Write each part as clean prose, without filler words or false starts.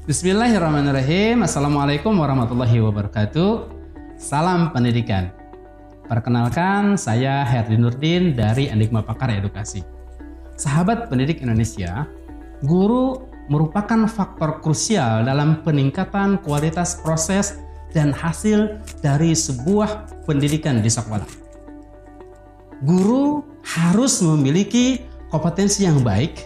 Bismillahirrahmanirrahim. Assalamualaikum warahmatullahi wabarakatuh. Salam pendidikan. Perkenalkan, saya Herdi Nurdin dari Enigma Pakar Edukasi. Sahabat pendidik Indonesia, guru merupakan faktor krusial dalam peningkatan kualitas proses dan hasil dari sebuah pendidikan di sekolah. Guru harus memiliki kompetensi yang baik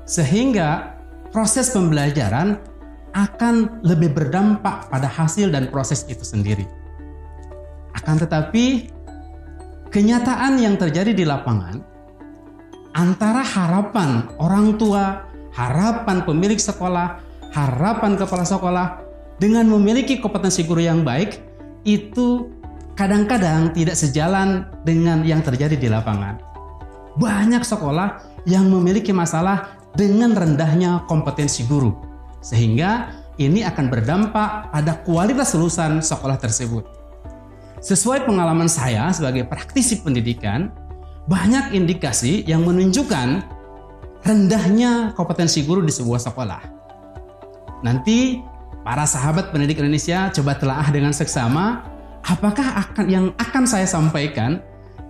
sehingga proses pembelajaran akan lebih berdampak pada hasil dan proses itu sendiri. Akan tetapi, kenyataan yang terjadi di lapangan antara harapan orang tua, harapan pemilik sekolah, harapan kepala sekolah dengan memiliki kompetensi guru yang baik itu kadang-kadang tidak sejalan dengan yang terjadi di lapangan. Banyak sekolah yang memiliki masalah dengan rendahnya kompetensi guru, sehingga ini akan berdampak pada kualitas lulusan sekolah tersebut. Sesuai pengalaman saya sebagai praktisi pendidikan, banyak indikasi yang menunjukkan rendahnya kompetensi guru di sebuah sekolah. Nanti para sahabat pendidik Indonesia coba telaah dengan seksama, apakah yang akan saya sampaikan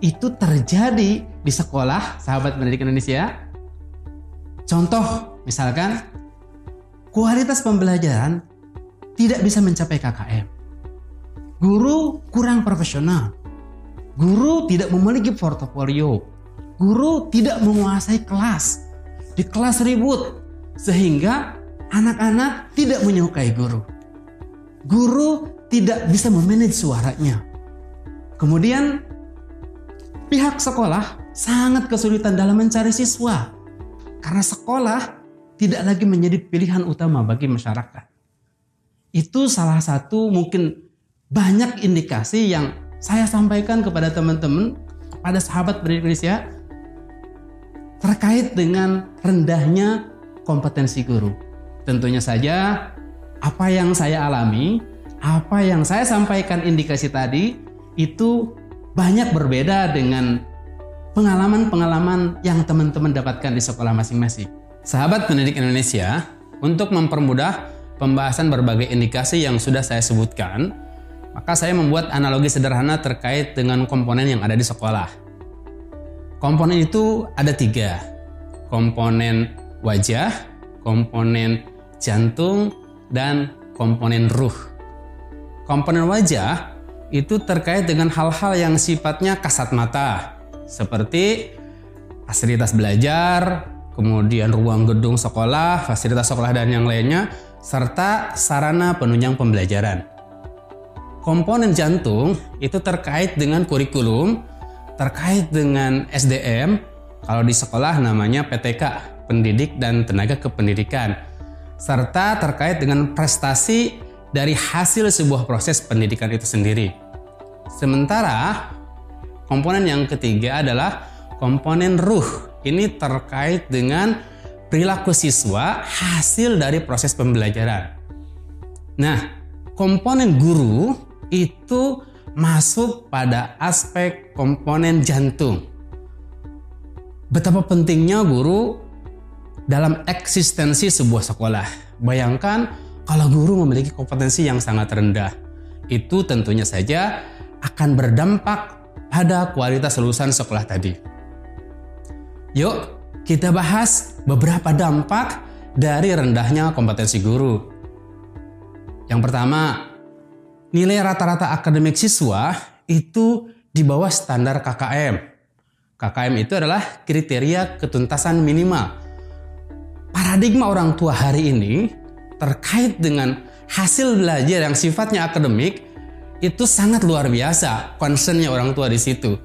itu terjadi di sekolah sahabat pendidik Indonesia? Contoh, misalkan kualitas pembelajaran tidak bisa mencapai KKM. Guru kurang profesional. Guru tidak memiliki portofolio. Guru tidak menguasai kelas. Di kelas ribut sehingga anak-anak tidak menyukai guru. Guru tidak bisa memanage suaranya. Kemudian pihak sekolah sangat kesulitan dalam mencari siswa karena sekolah tidak lagi menjadi pilihan utama bagi masyarakat. Itu salah satu mungkin banyak indikasi yang saya sampaikan kepada teman-teman, kepada sahabat pendidik Indonesia terkait dengan rendahnya kompetensi guru. Tentunya saja apa yang saya alami, apa yang saya sampaikan indikasi tadi itu banyak berbeda dengan pengalaman-pengalaman yang teman-teman dapatkan di sekolah masing-masing. Sahabat pendidik Indonesia, untuk mempermudah pembahasan berbagai indikasi yang sudah saya sebutkan, maka saya membuat analogi sederhana terkait dengan komponen yang ada di sekolah. Komponen itu ada 3, komponen wajah, komponen jantung, dan komponen ruh. Komponen wajah itu terkait dengan hal-hal yang sifatnya kasat mata, seperti fasilitas belajar, kemudian ruang gedung sekolah, fasilitas sekolah dan yang lainnya, serta sarana penunjang pembelajaran. Komponen jantung itu terkait dengan kurikulum, terkait dengan SDM, kalau di sekolah namanya PTK, Pendidik dan Tenaga Kependidikan, serta terkait dengan prestasi dari hasil sebuah proses pendidikan itu sendiri. Sementara komponen yang ketiga adalah komponen ruh. Ini terkait dengan perilaku siswa hasil dari proses pembelajaran. Nah, komponen guru itu masuk pada aspek komponen jantung. Betapa pentingnya guru dalam eksistensi sebuah sekolah. Bayangkan kalau guru memiliki kompetensi yang sangat rendah, itu tentunya saja akan berdampak pada kualitas lulusan sekolah tadi. Yuk, kita bahas beberapa dampak dari rendahnya kompetensi guru. Yang pertama, nilai rata-rata akademik siswa itu di bawah standar KKM. KKM itu adalah kriteria ketuntasan minimal. Paradigma orang tua hari ini terkait dengan hasil belajar yang sifatnya akademik itu sangat luar biasa concernnya orang tua di situ.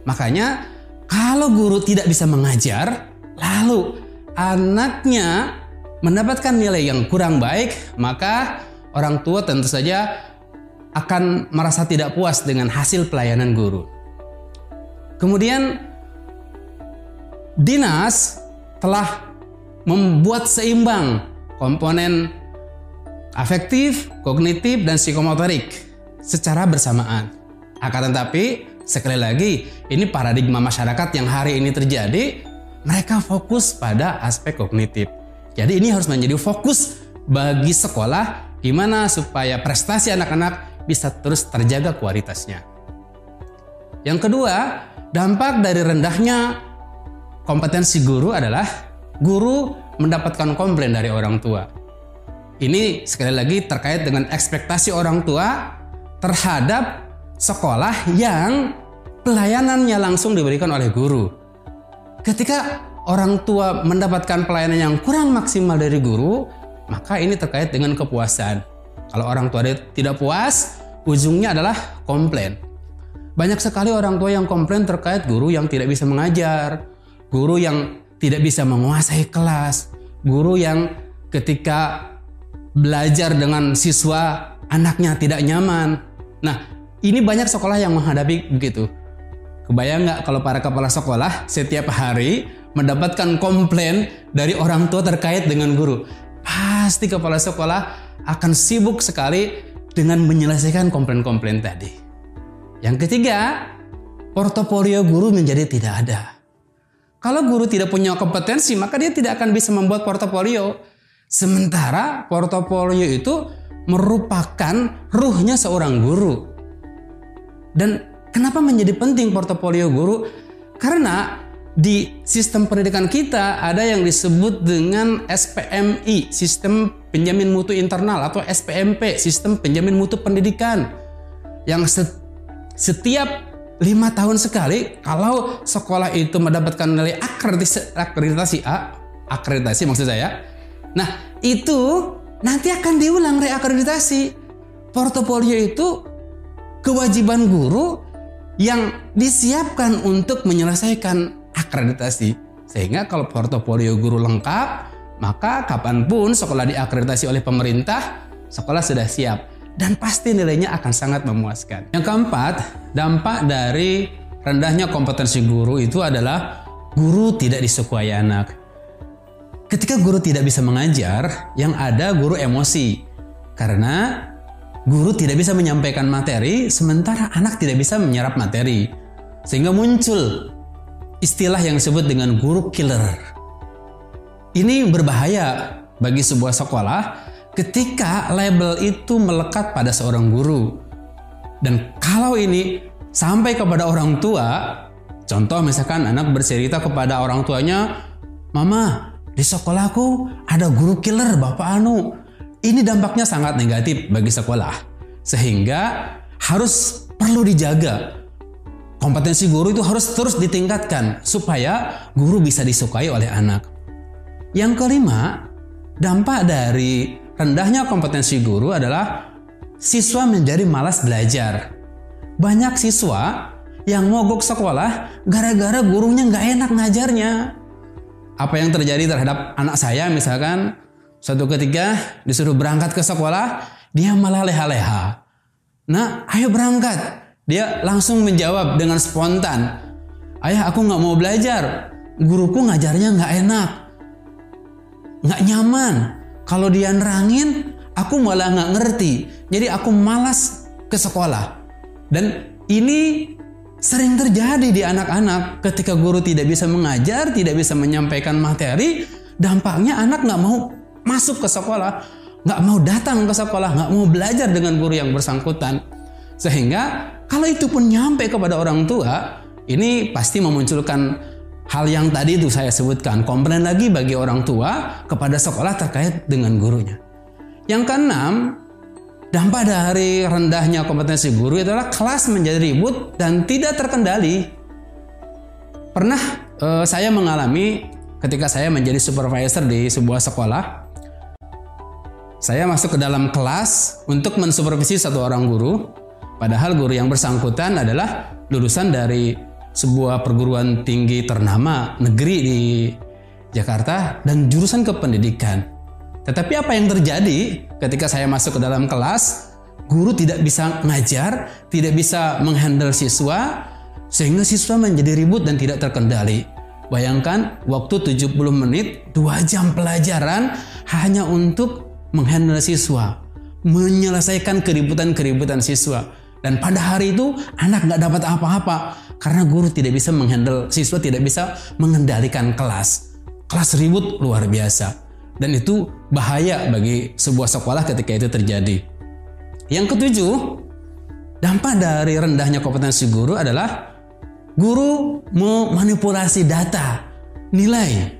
Makanya kalau guru tidak bisa mengajar, lalu anaknya mendapatkan nilai yang kurang baik, maka orang tua tentu saja akan merasa tidak puas dengan hasil pelayanan guru. Kemudian dinas telah membuat seimbang komponen afektif, kognitif, dan psikomotorik secara bersamaan. Akan tetapi, sekali lagi, ini paradigma masyarakat yang hari ini terjadi, mereka fokus pada aspek kognitif. Jadi ini harus menjadi fokus bagi sekolah, gimana supaya prestasi anak-anak bisa terus terjaga kualitasnya. Yang kedua, dampak dari rendahnya kompetensi guru adalah guru mendapatkan komplain dari orang tua. Ini sekali lagi terkait dengan ekspektasi orang tua terhadap sekolah yang pelayanannya langsung diberikan oleh guru. Ketika orang tua mendapatkan pelayanan yang kurang maksimal dari guru, maka ini terkait dengan kepuasan. Kalau orang tua tidak puas, ujungnya adalah komplain. Banyak sekali orang tua yang komplain terkait guru yang tidak bisa mengajar, guru yang tidak bisa menguasai kelas, guru yang ketika belajar dengan siswa anaknya tidak nyaman. Nah, ini banyak sekolah yang menghadapi begitu. Kebayang nggak kalau para kepala sekolah setiap hari mendapatkan komplain dari orang tua terkait dengan guru? Pasti kepala sekolah akan sibuk sekali dengan menyelesaikan komplain-komplain tadi. Yang ketiga, portofolio guru menjadi tidak ada. Kalau guru tidak punya kompetensi, maka dia tidak akan bisa membuat portofolio. Sementara portofolio itu merupakan ruhnya seorang guru. Dan kenapa menjadi penting portofolio guru? Karena di sistem pendidikan kita ada yang disebut dengan SPMI, Sistem Penjamin Mutu Internal, atau SPMP, Sistem Penjamin Mutu Pendidikan. Yang setiap 5 tahun sekali, kalau sekolah itu mendapatkan nilai akreditasi A, akreditasi maksud saya, nah itu nanti akan diulang reakreditasi. Portofolio itu kewajiban guru yang disiapkan untuk menyelesaikan akreditasi. Sehingga kalau portofolio guru lengkap, maka kapanpun sekolah diakreditasi oleh pemerintah, sekolah sudah siap. Dan pasti nilainya akan sangat memuaskan. Yang keempat, dampak dari rendahnya kompetensi guru itu adalah guru tidak disukai anak. Ketika guru tidak bisa mengajar, yang ada guru emosi. Karena guru tidak bisa menyampaikan materi, sementara anak tidak bisa menyerap materi. Sehingga muncul istilah yang disebut dengan guru killer. Ini berbahaya bagi sebuah sekolah ketika label itu melekat pada seorang guru. Dan kalau ini sampai kepada orang tua, contoh misalkan anak bercerita kepada orang tuanya, "Mama, di sekolahku ada guru killer, Bapak Anu." Ini dampaknya sangat negatif bagi sekolah. Sehingga harus perlu dijaga. Kompetensi guru itu harus terus ditingkatkan supaya guru bisa disukai oleh anak. Yang kelima, dampak dari rendahnya kompetensi guru adalah siswa menjadi malas belajar. Banyak siswa yang mogok sekolah gara-gara gurunya nggak enak ngajarnya. Apa yang terjadi terhadap anak saya misalkan, suatu ketika disuruh berangkat ke sekolah, dia malah leha-leha. Nah, ayo berangkat. Dia langsung menjawab dengan spontan, "Ayah, aku nggak mau belajar. Guruku ngajarnya nggak enak, nggak nyaman. Kalau dia nerangin, aku malah nggak ngerti. Jadi aku malas ke sekolah." Dan ini sering terjadi di anak-anak. Ketika guru tidak bisa mengajar, tidak bisa menyampaikan materi, dampaknya anak nggak mau masuk ke sekolah, nggak mau datang ke sekolah, nggak mau belajar dengan guru yang bersangkutan. Sehingga kalau itu pun nyampe kepada orang tua, ini pasti memunculkan hal yang tadi itu saya sebutkan, komplain lagi bagi orang tua kepada sekolah terkait dengan gurunya. Yang keenam, dampak dari rendahnya kompetensi guru adalah kelas menjadi ribut dan tidak terkendali. Pernah saya mengalami ketika saya menjadi supervisor di sebuah sekolah. Saya masuk ke dalam kelas untuk mensupervisi satu orang guru. Padahal guru yang bersangkutan adalah lulusan dari sebuah perguruan tinggi ternama negeri di Jakarta dan jurusan kependidikan. Tetapi apa yang terjadi ketika saya masuk ke dalam kelas, guru tidak bisa ngajar, tidak bisa menghandle siswa, sehingga siswa menjadi ribut dan tidak terkendali. Bayangkan waktu 70 menit, 2 jam pelajaran hanya untuk menghandle siswa, menyelesaikan keributan-keributan siswa. Dan pada hari itu anak nggak dapat apa-apa karena guru tidak bisa menghandle siswa, tidak bisa mengendalikan kelas. Kelas ribut luar biasa. Dan itu bahaya bagi sebuah sekolah ketika itu terjadi. Yang ketujuh, dampak dari rendahnya kompetensi guru adalah guru memanipulasi data, nilai.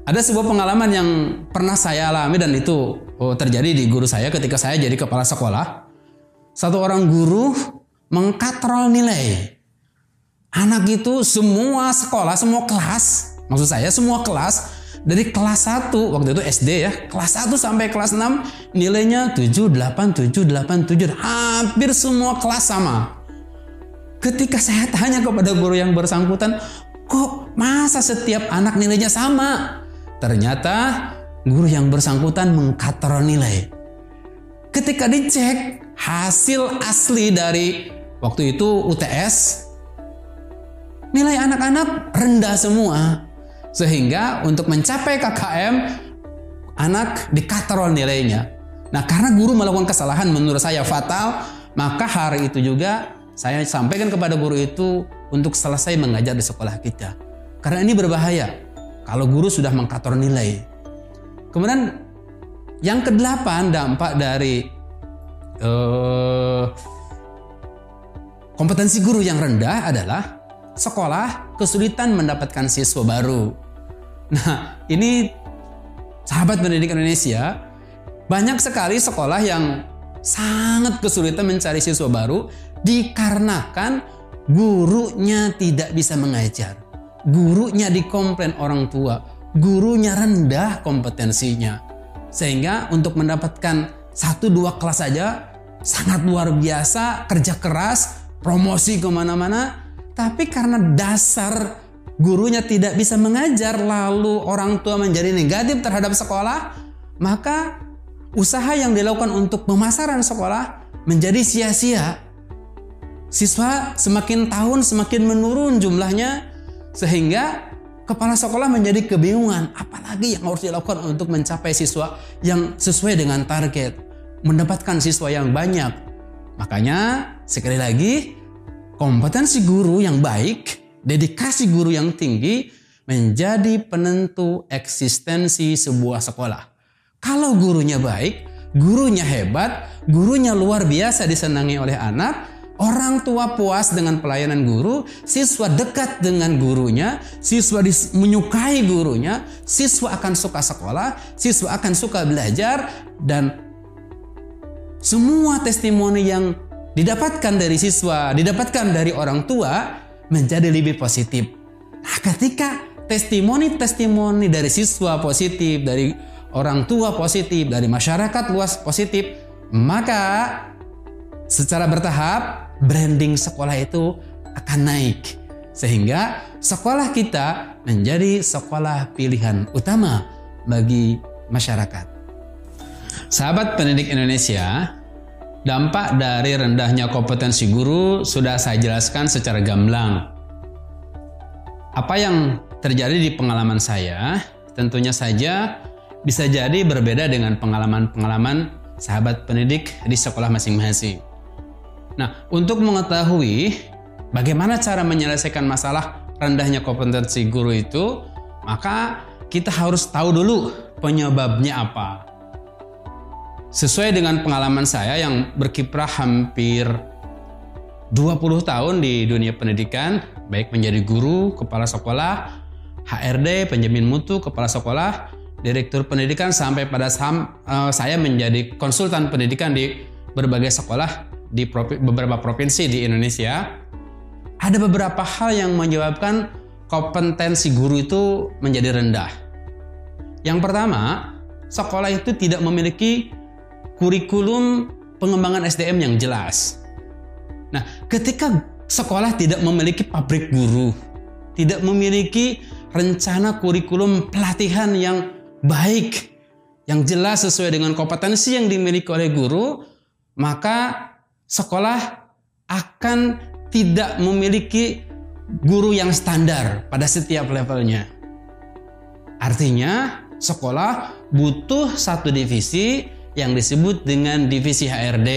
Ada sebuah pengalaman yang pernah saya alami dan itu terjadi di guru saya ketika saya jadi kepala sekolah. Satu orang guru mengkatrol nilai. Anak itu semua sekolah, semua kelas, maksud saya semua kelas, dari kelas 1, waktu itu SD ya, kelas 1 sampai kelas 6 nilainya 7, 8, 7, 8, 7. Hampir semua kelas sama. Ketika saya tanya kepada guru yang bersangkutan, kok masa setiap anak nilainya sama? Ternyata guru yang bersangkutan mengkatrol nilai. Ketika dicek hasil asli dari waktu itu UTS, nilai anak-anak rendah semua. Sehingga untuk mencapai KKM, anak dikatrol nilainya. Nah, karena guru melakukan kesalahan menurut saya fatal, maka hari itu juga saya sampaikan kepada guru itu untuk selesai mengajar di sekolah kita. Karena ini berbahaya kalau guru sudah mengkatrol nilai. Kemudian yang ke-8 dampak dari kompetensi guru yang rendah adalah sekolah kesulitan mendapatkan siswa baru. Nah, ini sahabat pendidik Indonesia, banyak sekali sekolah yang sangat kesulitan mencari siswa baru dikarenakan gurunya tidak bisa mengajar. Gurunya dikomplain orang tua, gurunya rendah kompetensinya. Sehingga untuk mendapatkan 1-2 kelas saja sangat luar biasa, kerja keras, promosi kemana-mana. Tapi karena dasar gurunya tidak bisa mengajar, lalu orang tua menjadi negatif terhadap sekolah, maka usaha yang dilakukan untuk pemasaran sekolah menjadi sia-sia. Siswa semakin tahun semakin menurun jumlahnya, sehingga kepala sekolah menjadi kebingungan. Apalagi yang harus dilakukan untuk mencapai siswa yang sesuai dengan target, mendapatkan siswa yang banyak. Makanya sekali lagi, kompetensi guru yang baik, dedikasi guru yang tinggi menjadi penentu eksistensi sebuah sekolah. Kalau gurunya baik, gurunya hebat, gurunya luar biasa disenangi oleh anak, orang tua puas dengan pelayanan guru, siswa dekat dengan gurunya, siswa menyukai gurunya, siswa akan suka sekolah, siswa akan suka belajar, dan semua testimoni yang didapatkan dari siswa, didapatkan dari orang tua menjadi lebih positif. Nah, ketika testimoni-testimoni dari siswa positif, dari orang tua positif, dari masyarakat luas positif, maka secara bertahap branding sekolah itu akan naik. Sehingga sekolah kita menjadi sekolah pilihan utama bagi masyarakat. Sahabat pendidik Indonesia, dampak dari rendahnya kompetensi guru sudah saya jelaskan secara gamblang. Apa yang terjadi di pengalaman saya, tentunya saja bisa jadi berbeda dengan pengalaman-pengalaman sahabat pendidik di sekolah masing-masing. Nah, untuk mengetahui bagaimana cara menyelesaikan masalah rendahnya kompetensi guru itu, maka kita harus tahu dulu penyebabnya apa. Sesuai dengan pengalaman saya yang berkiprah hampir 20 tahun di dunia pendidikan, baik menjadi guru, kepala sekolah, HRD, penjamin mutu, kepala sekolah, direktur pendidikan, sampai pada saya menjadi konsultan pendidikan di berbagai sekolah di beberapa provinsi di Indonesia. Ada beberapa hal yang menyebabkan kompetensi guru itu menjadi rendah. Yang pertama, sekolah itu tidak memiliki kurikulum pengembangan SDM yang jelas. Nah, ketika sekolah tidak memiliki pabrik guru, tidak memiliki rencana kurikulum pelatihan yang baik, yang jelas sesuai dengan kompetensi yang dimiliki oleh guru, maka sekolah akan tidak memiliki guru yang standar pada setiap levelnya. Artinya, sekolah butuh satu divisi yang disebut dengan divisi HRD.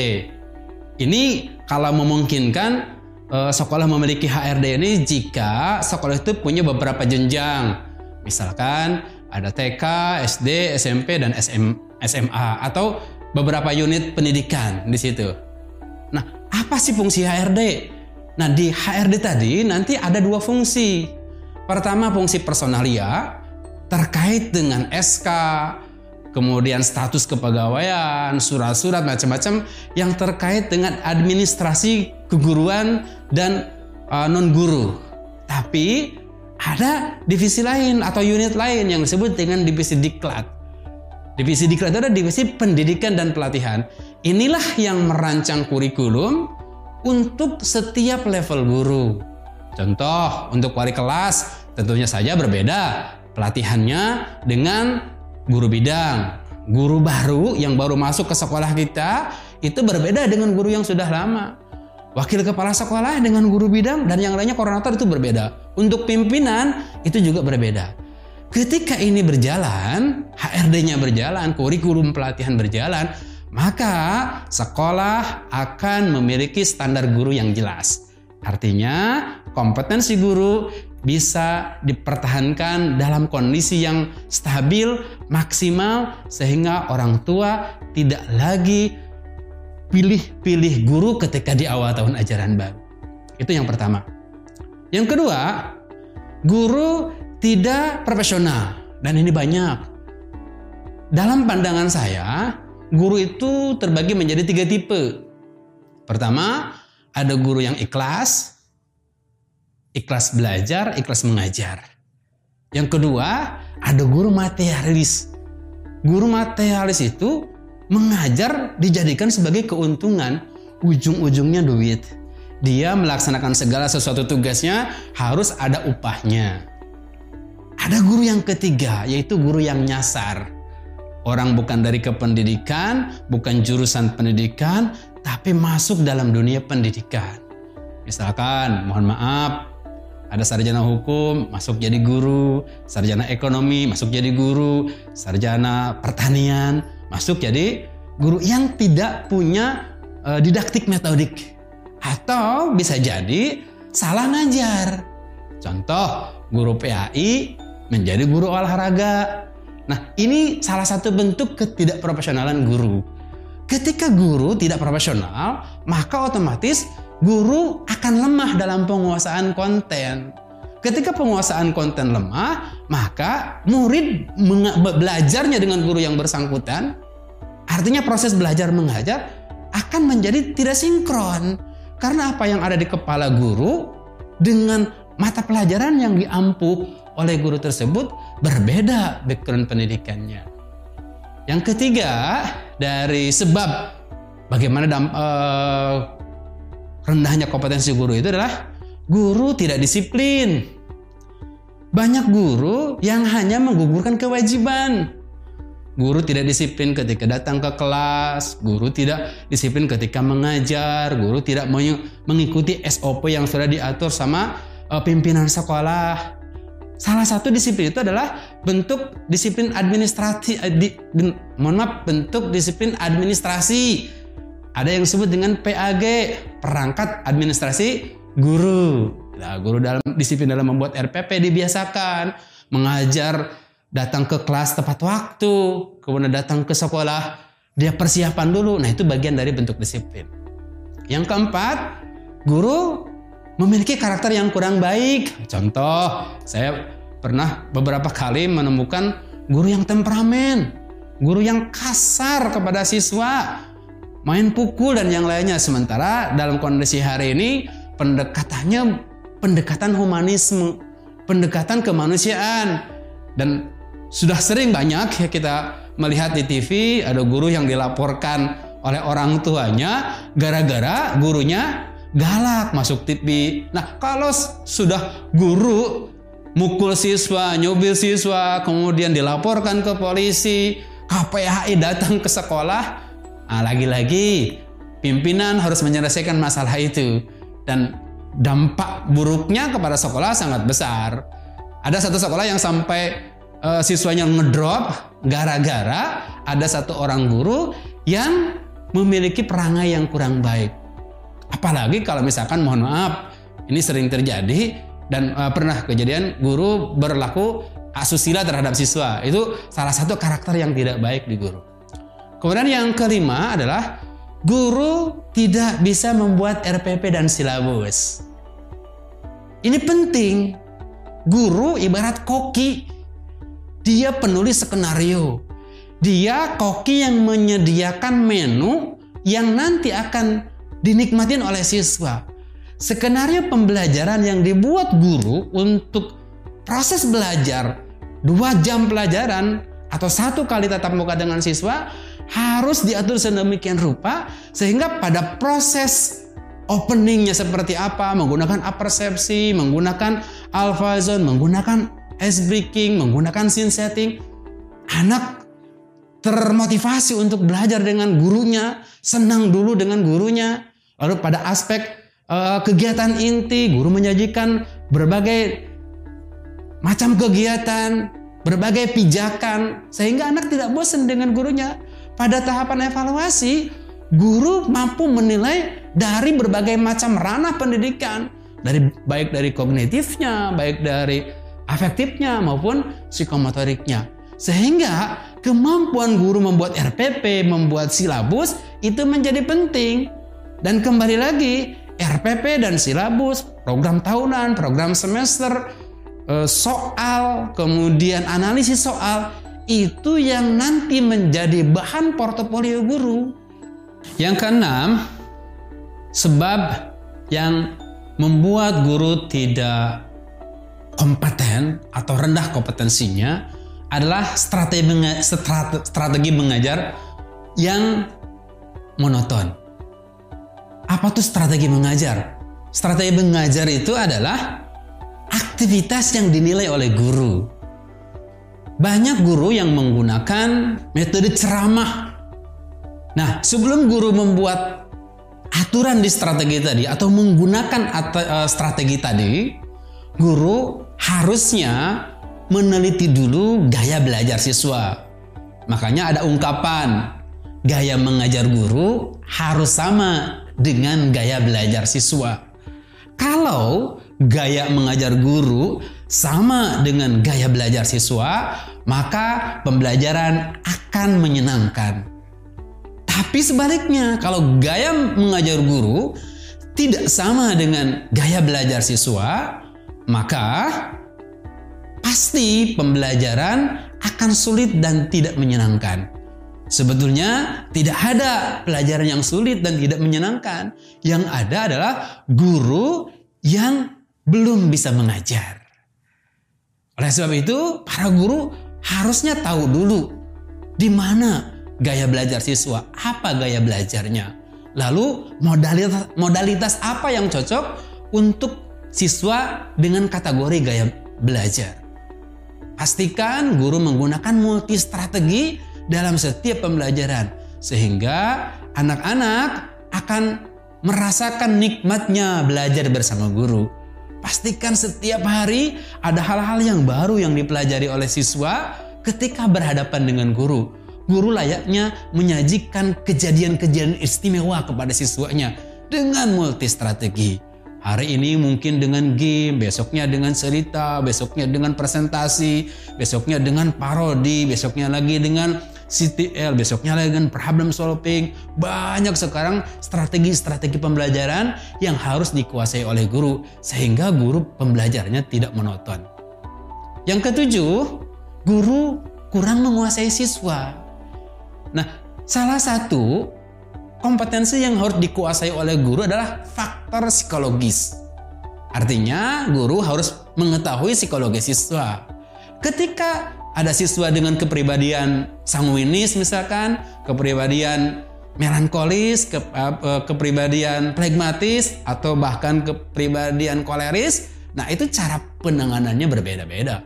Ini kalau memungkinkan sekolah memiliki HRD ini jika sekolah itu punya beberapa jenjang. Misalkan Ada TK, SD, SMP, dan SMA atau beberapa unit pendidikan di situ. Nah, apa sih fungsi HRD? Nah, di HRD tadi nanti ada 2 fungsi. Pertama, fungsi personalia terkait dengan SK, kemudian status kepegawaian, surat-surat macam-macam yang terkait dengan administrasi keguruan dan non-guru. Tapi ada divisi lain atau unit lain yang disebut dengan divisi diklat. Divisi diklat itu adalah divisi pendidikan dan pelatihan. Inilah yang merancang kurikulum untuk setiap level guru. Contoh, untuk wali kelas tentunya saja berbeda pelatihannya dengan guru bidang. Guru baru yang baru masuk ke sekolah kita itu berbeda dengan guru yang sudah lama. Wakil kepala sekolah dengan guru bidang dan yang lainnya koordinator itu berbeda. Untuk pimpinan itu juga berbeda. Ketika ini berjalan, HRD-nya berjalan, kurikulum pelatihan berjalan, maka sekolah akan memiliki standar guru yang jelas. Artinya kompetensi guru bisa dipertahankan dalam kondisi yang stabil, maksimal, sehingga orang tua tidak lagi pilih-pilih guru ketika di awal tahun ajaran baru. Itu yang pertama. Yang kedua, guru tidak profesional, dan ini banyak. Dalam pandangan saya, guru itu terbagi menjadi 3 tipe. Pertama, ada guru yang ikhlas belajar, ikhlas mengajar. Yang kedua, ada guru materialis. Guru materialis itu mengajar dijadikan sebagai keuntungan, ujung-ujungnya duit. Dia melaksanakan segala sesuatu tugasnya harus ada upahnya. Ada guru yang ketiga, yaitu guru yang nyasar. Orang bukan dari kependidikan, bukan jurusan pendidikan, tapi masuk dalam dunia pendidikan. Misalkan, mohon maaf, ada sarjana hukum masuk jadi guru, sarjana ekonomi masuk jadi guru, sarjana pertanian masuk jadi guru yang tidak punya didaktik metodik. Atau bisa jadi salah ngajar. Contoh, guru PAI menjadi guru olahraga. Nah, ini salah satu bentuk ketidakprofesionalan guru. Ketika guru tidak profesional, maka otomatis guru akan lemah dalam penguasaan konten. Ketika penguasaan konten lemah, maka murid belajarnya dengan guru yang bersangkutan, artinya proses belajar mengajar akan menjadi tidak sinkron. Karena apa yang ada di kepala guru dengan mata pelajaran yang diampu oleh guru tersebut berbeda background pendidikannya. Yang ketiga, dari sebab bagaimana rendahnya kompetensi guru itu adalah guru tidak disiplin. Banyak guru yang hanya menggugurkan kewajiban. Guru tidak disiplin ketika datang ke kelas, guru tidak disiplin ketika mengajar, guru tidak mengikuti SOP yang sudah diatur sama pimpinan sekolah. Salah satu disiplin itu adalah bentuk disiplin administrasi, bentuk disiplin administrasi. Ada yang disebut dengan PAG, perangkat administrasi guru. Nah, guru dalam disiplin dalam membuat RPP dibiasakan, mengajar datang ke kelas tepat waktu, kemudian datang ke sekolah, dia persiapan dulu. Nah, itu bagian dari bentuk disiplin. Yang keempat, guru memiliki karakter yang kurang baik. Contoh, saya pernah beberapa kali menemukan guru yang temperamen, guru yang kasar kepada siswa, main pukul dan yang lainnya. Sementara dalam kondisi hari ini pendekatannya pendekatan humanisme, pendekatan kemanusiaan. Dan sudah sering banyak ya kita melihat di TV ada guru yang dilaporkan oleh orang tuanya gara-gara gurunya galak masuk TV. Nah, kalau sudah guru mukul siswa, nyubil siswa, kemudian dilaporkan ke polisi, KPHI datang ke sekolah, nah, lagi-lagi pimpinan harus menyelesaikan masalah itu. Dan dampak buruknya kepada sekolah sangat besar. Ada satu sekolah yang sampai siswanya ngedrop gara-gara ada satu orang guru yang memiliki perangai yang kurang baik. Apalagi kalau misalkan, mohon maaf, ini sering terjadi dan pernah kejadian guru berlaku asusila terhadap siswa. Itu salah satu karakter yang tidak baik di guru. Kemudian yang kelima adalah guru tidak bisa membuat RPP dan silabus. Ini penting. Guru ibarat koki. Dia penulis skenario. Dia koki yang menyediakan menu yang nanti akan dinikmatin oleh siswa. Skenario pembelajaran yang dibuat guru untuk proses belajar 2 jam pelajaran atau 1 kali tatap muka dengan siswa harus diatur sedemikian rupa sehingga pada proses openingnya seperti apa, menggunakan apersepsi, menggunakan alpha zone, menggunakan ice breaking, menggunakan scene setting, anak termotivasi untuk belajar dengan gurunya, senang dulu dengan gurunya. Lalu pada aspek kegiatan inti, guru menyajikan berbagai macam kegiatan, berbagai pijakan, sehingga anak tidak bosan dengan gurunya. Pada tahapan evaluasi, guru mampu menilai dari berbagai macam ranah pendidikan, baik dari kognitifnya, baik dari afektifnya maupun psikomotoriknya. Sehingga kemampuan guru membuat RPP, membuat silabus itu menjadi penting. Dan kembali lagi, RPP dan silabus, program tahunan, program semester, soal, kemudian analisis soal, itu yang nanti menjadi bahan portofolio guru. Yang keenam, sebab yang membuat guru tidak kompeten atau rendah kompetensinya adalah strategi mengajar yang monoton. Apa tuh strategi mengajar? Strategi mengajar itu adalah aktivitas yang dinilai oleh guru. Banyak guru yang menggunakan metode ceramah. Nah, sebelum guru membuat aturan di strategi tadi atau menggunakan strategi tadi, guru harusnya meneliti dulu gaya belajar siswa. Makanya ada ungkapan, gaya mengajar guru harus sama dengan gaya belajar siswa. Kalau gaya mengajar guru sama dengan gaya belajar siswa, maka pembelajaran akan menyenangkan. Tapi sebaliknya, kalau gaya mengajar guru tidak sama dengan gaya belajar siswa, maka pasti pembelajaran akan sulit dan tidak menyenangkan. Sebetulnya tidak ada pelajaran yang sulit dan tidak menyenangkan. Yang ada adalah guru yang belum bisa mengajar. Oleh sebab itu, para guru harusnya tahu dulu di mana gaya belajar siswa, apa gaya belajarnya. Lalu modalitas apa yang cocok untuk siswa dengan kategori gaya belajar. Pastikan guru menggunakan multi strategi dalam setiap pembelajaran sehingga anak-anak akan merasakan nikmatnya belajar bersama guru. Pastikan setiap hari ada hal-hal yang baru yang dipelajari oleh siswa ketika berhadapan dengan guru. Guru layaknya menyajikan kejadian-kejadian istimewa kepada siswanya dengan multi strategi. Hari ini mungkin dengan game, besoknya dengan cerita, besoknya dengan presentasi, besoknya dengan parodi, besoknya lagi dengan CTL, besoknya lagi dengan problem solving. Banyak sekarang strategi-strategi pembelajaran yang harus dikuasai oleh guru sehingga guru pembelajarannya tidak monoton. Yang ketujuh, guru kurang menguasai siswa. Nah, salah satu kompetensi yang harus dikuasai oleh guru adalah faktor psikologis. Artinya, guru harus mengetahui psikologi siswa. Ketika ada siswa dengan kepribadian sanguinis misalkan, kepribadian melankolis, kepribadian pragmatis, atau bahkan kepribadian koleris, nah itu cara penanganannya berbeda-beda.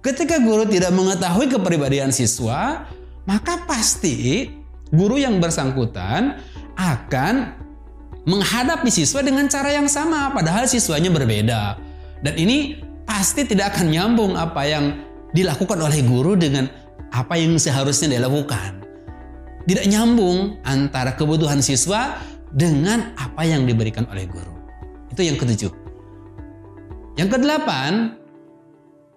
Ketika guru tidak mengetahui kepribadian siswa, maka pasti guru yang bersangkutan akan menghadapi siswa dengan cara yang sama, padahal siswanya berbeda. Dan ini pasti tidak akan nyambung apa yang dilakukan oleh guru dengan apa yang seharusnya dilakukan. Tidak nyambung antara kebutuhan siswa dengan apa yang diberikan oleh guru. Itu yang ketujuh. Yang kedelapan,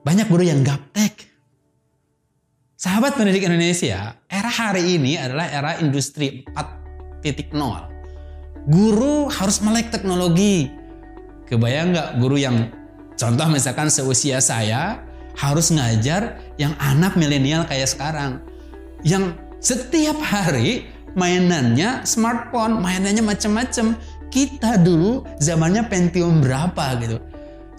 banyak guru yang gaptek. Sahabat pendidik Indonesia, era hari ini adalah era industri 4.0. Guru harus melek teknologi. Kebayang nggak guru yang contoh misalkan seusia saya harus ngajar yang anak milenial kayak sekarang. Yang setiap hari mainannya smartphone, mainannya macam-macam. Kita dulu zamannya Pentium berapa gitu.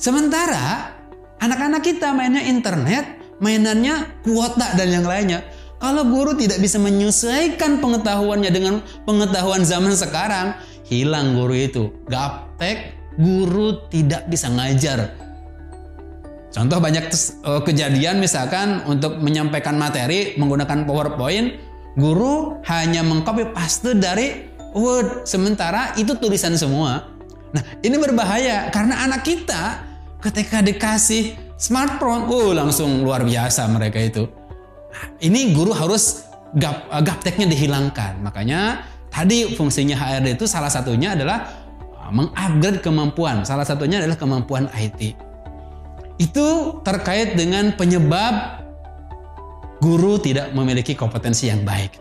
Sementara anak-anak kita mainnya internet, mainannya kuota dan yang lainnya. Kalau guru tidak bisa menyesuaikan pengetahuannya dengan pengetahuan zaman sekarang, hilang guru itu. Gaptek, guru tidak bisa ngajar. Contoh banyak kejadian misalkan untuk menyampaikan materi menggunakan PowerPoint, guru hanya mengcopy paste dari Word, sementara itu tulisan semua. Nah, ini berbahaya karena anak kita ketika dikasih smartphone, langsung luar biasa mereka itu. Nah, ini guru harus gapteknya dihilangkan. Makanya tadi fungsinya HRD itu salah satunya adalah mengupgrade kemampuan. Salah satunya adalah kemampuan IT. Itu terkait dengan penyebab guru tidak memiliki kompetensi yang baik.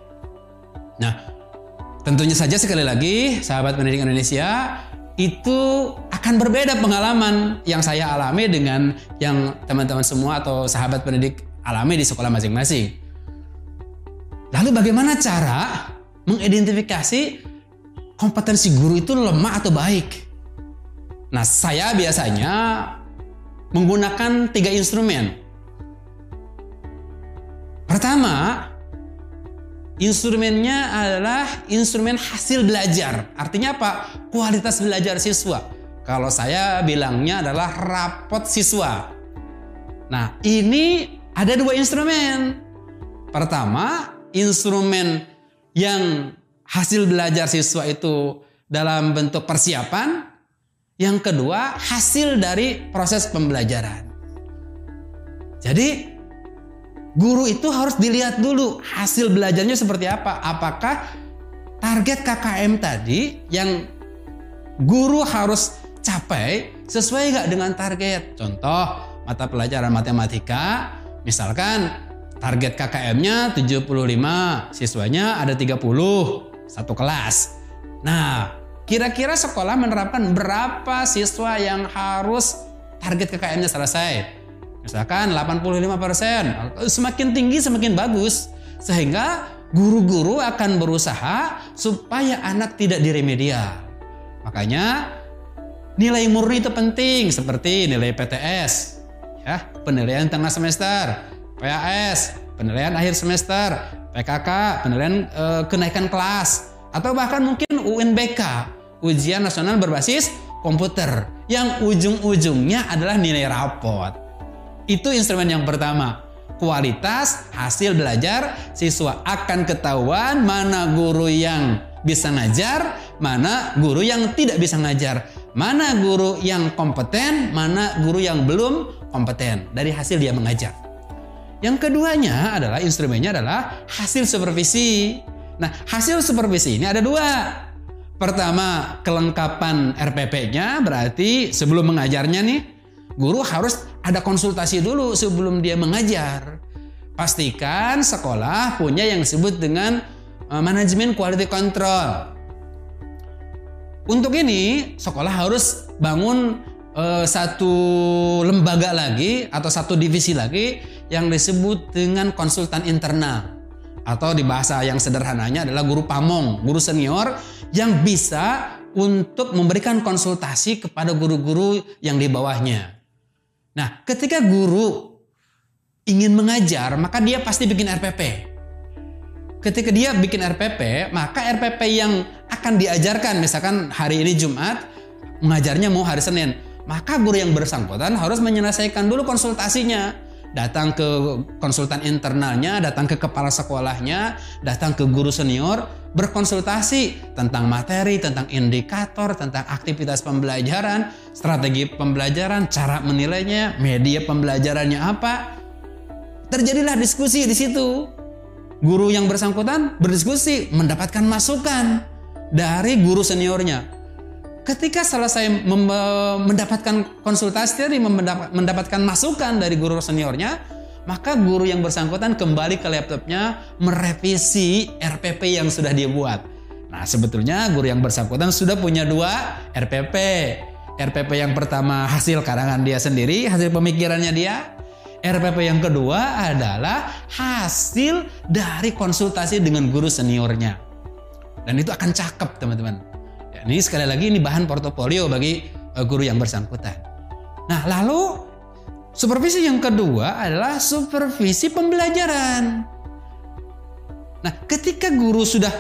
Nah, tentunya saja sekali lagi sahabat pendidik Indonesia, itu akan berbeda pengalaman yang saya alami dengan yang teman-teman semua atau sahabat pendidik alami di sekolah masing-masing. Lalu bagaimana cara mengidentifikasi kompetensi guru itu lemah atau baik? Nah, saya biasanya menggunakan 3 instrumen. Pertama, instrumennya adalah instrumen hasil belajar. Artinya apa? Kualitas belajar siswa. Kalau saya bilangnya adalah rapot siswa. Nah, ini ada 2 instrumen. Pertama, instrumen yang hasil belajar siswa itu dalam bentuk persiapan. Yang kedua, hasil dari proses pembelajaran. Jadi, guru itu harus dilihat dulu hasil belajarnya seperti apa. Apakah target KKM tadi yang guru harus capai sesuai nggak dengan target? Contoh, mata pelajaran matematika, misalkan target KKM-nya 75, siswanya ada 30, satu kelas. Nah, kira-kira sekolah menerapkan berapa siswa yang harus target KKM-nya selesai? Misalkan 85%, semakin tinggi semakin bagus. Sehingga guru-guru akan berusaha supaya anak tidak diremedial. Makanya nilai murni itu penting, seperti nilai PTS, ya, penilaian tengah semester, PAS, penilaian akhir semester, PKK, penilaian kenaikan kelas, atau bahkan mungkin UNBK, ujian nasional berbasis komputer, yang ujung-ujungnya adalah nilai rapot. Itu instrumen yang pertama. Kualitas hasil belajar siswa, akan ketahuan mana guru yang bisa ngajar, mana guru yang tidak bisa ngajar, mana guru yang kompeten, mana guru yang belum kompeten dari hasil dia mengajar. Yang keduanya adalah instrumennya adalah hasil supervisi. Nah, hasil supervisi ini ada 2. Pertama, kelengkapan RPP-nya, berarti sebelum mengajarnya nih, guru harus ada konsultasi dulu sebelum dia mengajar. Pastikan sekolah punya yang disebut dengan manajemen quality control. Untuk ini, sekolah harus bangun satu lembaga lagi atau satu divisi lagi yang disebut dengan konsultan internal. Atau di bahasa yang sederhananya adalah guru pamong, guru senior yang bisa untuk memberikan konsultasi kepada guru-guru yang di bawahnya. Nah, ketika guru ingin mengajar, maka dia pasti bikin RPP. Ketika dia bikin RPP, maka RPP yang akan diajarkan, misalkan hari ini Jumat, mengajarnya mau hari Senin, maka guru yang bersangkutan harus menyelesaikan dulu konsultasinya. Datang ke konsultan internalnya, datang ke kepala sekolahnya, datang ke guru senior, berkonsultasi tentang materi, tentang indikator, tentang aktivitas pembelajaran, strategi pembelajaran, cara menilainya, media pembelajarannya apa. Terjadilah diskusi di situ. Guru yang bersangkutan berdiskusi, mendapatkan masukan dari guru seniornya. ketika selesai mendapatkan konsultasi tadi, mendapatkan masukan dari guru seniornya, maka guru yang bersangkutan kembali ke laptopnya merevisi RPP yang sudah dia buat. Nah, sebetulnya guru yang bersangkutan sudah punya 2 RPP. RPP yang pertama hasil karangan dia sendiri, hasil pemikirannya dia. RPP yang kedua adalah hasil dari konsultasi dengan guru seniornya. Dan itu akan cakep, teman-teman. Ya, ini sekali lagi ini bahan portofolio bagi guru yang bersangkutan. Nah, lalu supervisi yang kedua adalah supervisi pembelajaran. Nah, ketika guru sudah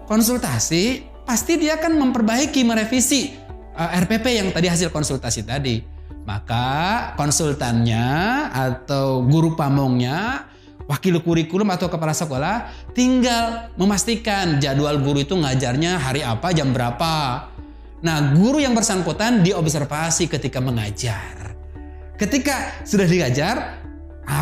konsultasi, pasti dia akan memperbaiki, merevisi RPP yang tadi hasil konsultasi tadi. Maka konsultannya atau guru pamongnya, wakil kurikulum atau kepala sekolah tinggal memastikan jadwal guru itu ngajarnya hari apa, jam berapa. Nah, guru yang bersangkutan diobservasi ketika mengajar. Ketika sudah diajar,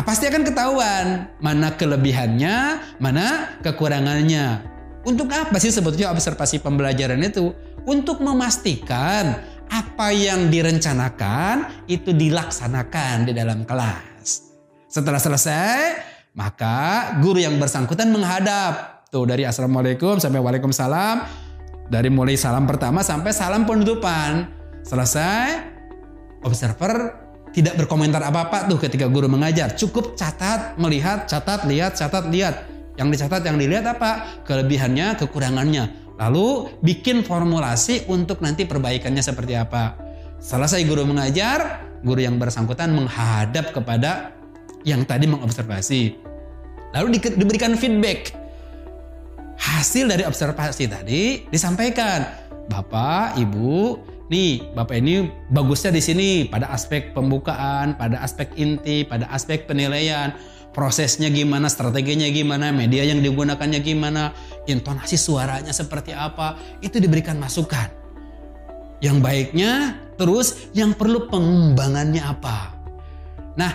pasti akan ketahuan mana kelebihannya, mana kekurangannya. Untuk apa sih sebetulnya observasi pembelajaran itu? Untuk memastikan apa yang direncanakan itu dilaksanakan di dalam kelas. Setelah selesai, maka guru yang bersangkutan menghadap. Tuh, dari Assalamualaikum sampai Waalaikumsalam. Dari mulai salam pertama sampai salam penutupan. Selesai, observer tidak berkomentar apa-apa tuh ketika guru mengajar. Cukup catat, melihat, catat, lihat, catat, lihat. Yang dicatat, yang dilihat apa? Kelebihannya, kekurangannya. Lalu bikin formulasi untuk nanti perbaikannya seperti apa. Selesai guru mengajar, guru yang bersangkutan menghadap kepada yang tadi mengobservasi. Lalu diberikan feedback. Hasil dari observasi tadi disampaikan. Bapak, Ibu, nih, Bapak ini bagusnya di sini pada aspek pembukaan, pada aspek inti, pada aspek penilaian, prosesnya gimana, strateginya gimana, media yang digunakannya gimana, intonasi suaranya seperti apa, itu diberikan masukan. Yang baiknya, terus yang perlu pengembangannya apa. Nah,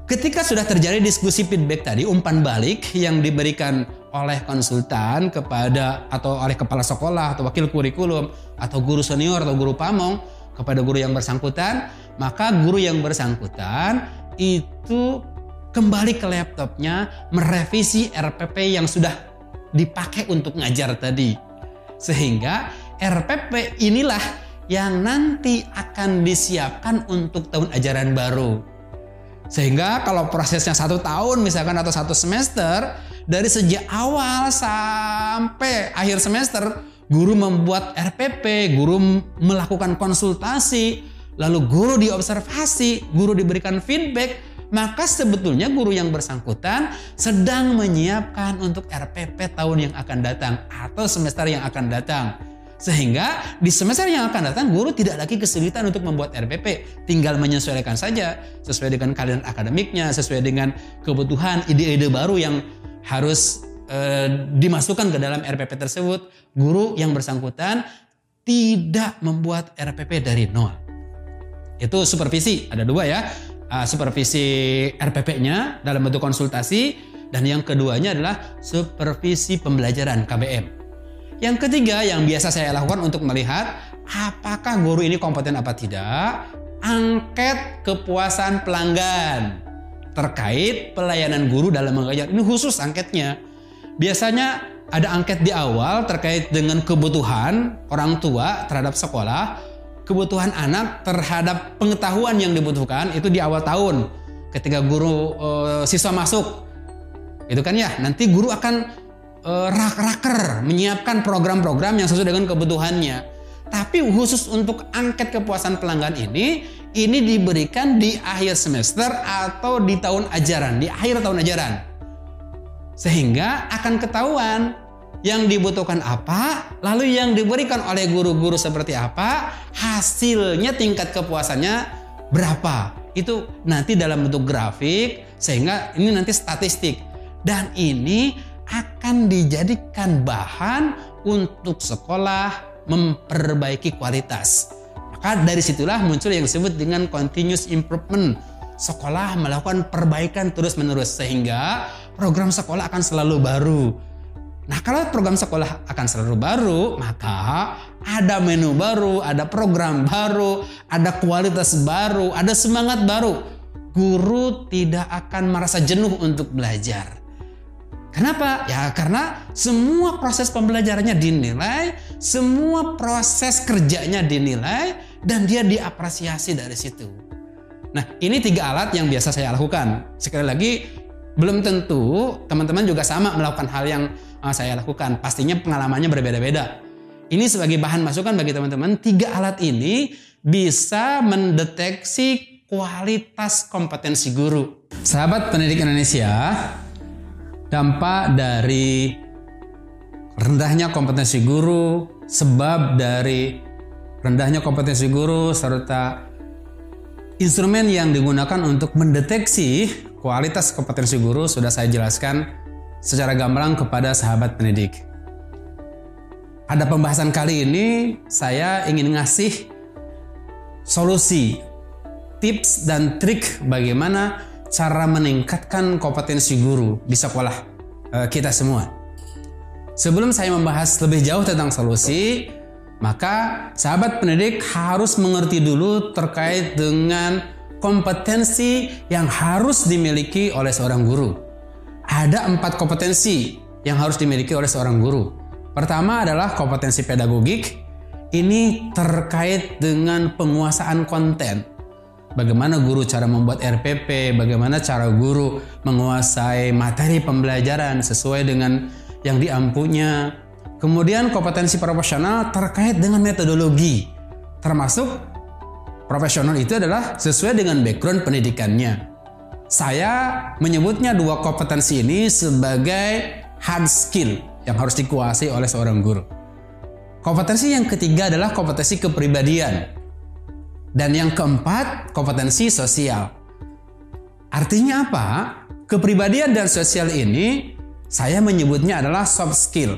ketika sudah terjadi diskusi feedback tadi, umpan balik yang diberikan oleh konsultan kepada atau oleh kepala sekolah atau wakil kurikulum atau guru senior atau guru pamong kepada guru yang bersangkutan, maka guru yang bersangkutan itu kembali ke laptopnya merevisi RPP yang sudah dipakai untuk ngajar tadi. Sehingga RPP inilah yang nanti akan disiapkan untuk tahun ajaran baru. Sehingga kalau prosesnya 1 tahun misalkan atau 1 semester, dari sejak awal sampai akhir semester, guru membuat RPP, guru melakukan konsultasi, lalu guru diobservasi, guru diberikan feedback, maka sebetulnya guru yang bersangkutan sedang menyiapkan untuk RPP tahun yang akan datang atau semester yang akan datang. Sehingga di semester yang akan datang guru tidak lagi kesulitan untuk membuat RPP. Tinggal menyesuaikan saja sesuai dengan kalender akademiknya, sesuai dengan kebutuhan, ide-ide baru yang harus dimasukkan ke dalam RPP tersebut. Guru yang bersangkutan tidak membuat RPP dari nol. Itu supervisi, ada 2 ya. Supervisi RPP-nya dalam bentuk konsultasi, dan yang keduanya adalah supervisi pembelajaran KBM. Yang ketiga yang biasa saya lakukan untuk melihat apakah guru ini kompeten apa tidak, angket kepuasan pelanggan terkait pelayanan guru dalam mengajar. Ini khusus angketnya. Biasanya ada angket di awal terkait dengan kebutuhan orang tua terhadap sekolah, kebutuhan anak terhadap pengetahuan yang dibutuhkan, itu di awal tahun ketika guru siswa masuk. Itu kan ya, nanti guru akan raker menyiapkan program-program yang sesuai dengan kebutuhannya. Tapi khusus untuk angket kepuasan pelanggan ini diberikan di akhir semester atau di tahun ajaran, di akhir tahun ajaran. Sehingga akan ketahuan yang dibutuhkan apa, lalu yang diberikan oleh guru-guru seperti apa, hasilnya tingkat kepuasannya berapa. Itu nanti dalam bentuk grafik, sehingga ini nanti statistik. Dan ini akan dijadikan bahan untuk sekolah memperbaiki kualitas. Maka dari situlah muncul yang disebut dengan continuous improvement. Sekolah melakukan perbaikan terus-menerus sehingga program sekolah akan selalu baru. Nah, kalau program sekolah akan selalu baru, maka ada menu baru, ada program baru, ada kualitas baru, ada semangat baru, guru tidak akan merasa jenuh untuk belajar. Kenapa? Ya karena semua proses pembelajarannya dinilai, semua proses kerjanya dinilai, dan dia diapresiasi dari situ. Nah, ini 3 alat yang biasa saya lakukan. Sekali lagi, belum tentu teman-teman juga sama melakukan hal yang saya lakukan. Pastinya pengalamannya berbeda-beda. Ini sebagai bahan masukan bagi teman-teman, 3 alat ini bisa mendeteksi kualitas kompetensi guru. Sahabat pendidik Indonesia, dampak dari rendahnya kompetensi guru, sebab dari rendahnya kompetensi guru, serta instrumen yang digunakan untuk mendeteksi kualitas kompetensi guru sudah saya jelaskan secara gamblang kepada sahabat pendidik. Pada pembahasan kali ini saya ingin ngasih solusi, tips dan trik bagaimana cara meningkatkan kompetensi guru di sekolah kita semua. Sebelum saya membahas lebih jauh tentang solusi, maka sahabat pendidik harus mengerti dulu terkait dengan kompetensi yang harus dimiliki oleh seorang guru. Ada 4 kompetensi yang harus dimiliki oleh seorang guru. Pertama adalah kompetensi pedagogik. Ini terkait dengan penguasaan konten. Bagaimana guru cara membuat RPP, bagaimana cara guru menguasai materi pembelajaran sesuai dengan yang diampunya. Kemudian kompetensi profesional terkait dengan metodologi. Termasuk profesional itu adalah sesuai dengan background pendidikannya. Saya menyebutnya 2 kompetensi ini sebagai hard skill yang harus dikuasai oleh seorang guru. Kompetensi yang ketiga adalah kompetensi kepribadian. Dan yang keempat, kompetensi sosial. Artinya apa? Kepribadian dan sosial ini saya menyebutnya adalah soft skill.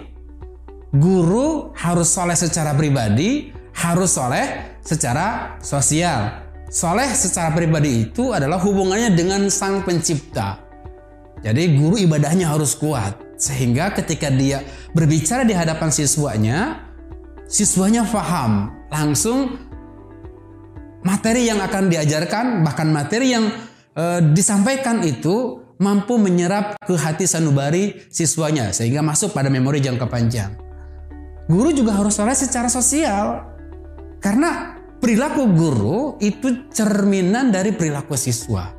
Guru harus soleh secara pribadi, harus soleh secara sosial. Soleh secara pribadi itu adalah hubungannya dengan Sang Pencipta. Jadi guru ibadahnya harus kuat. Sehingga ketika dia berbicara di hadapan siswanya paham langsung materi yang akan diajarkan, bahkan materi yang disampaikan itu mampu menyerap ke hati sanubari siswanya sehingga masuk pada memori jangka panjang. Guru juga harus soleh secara sosial karena perilaku guru itu cerminan dari perilaku siswa.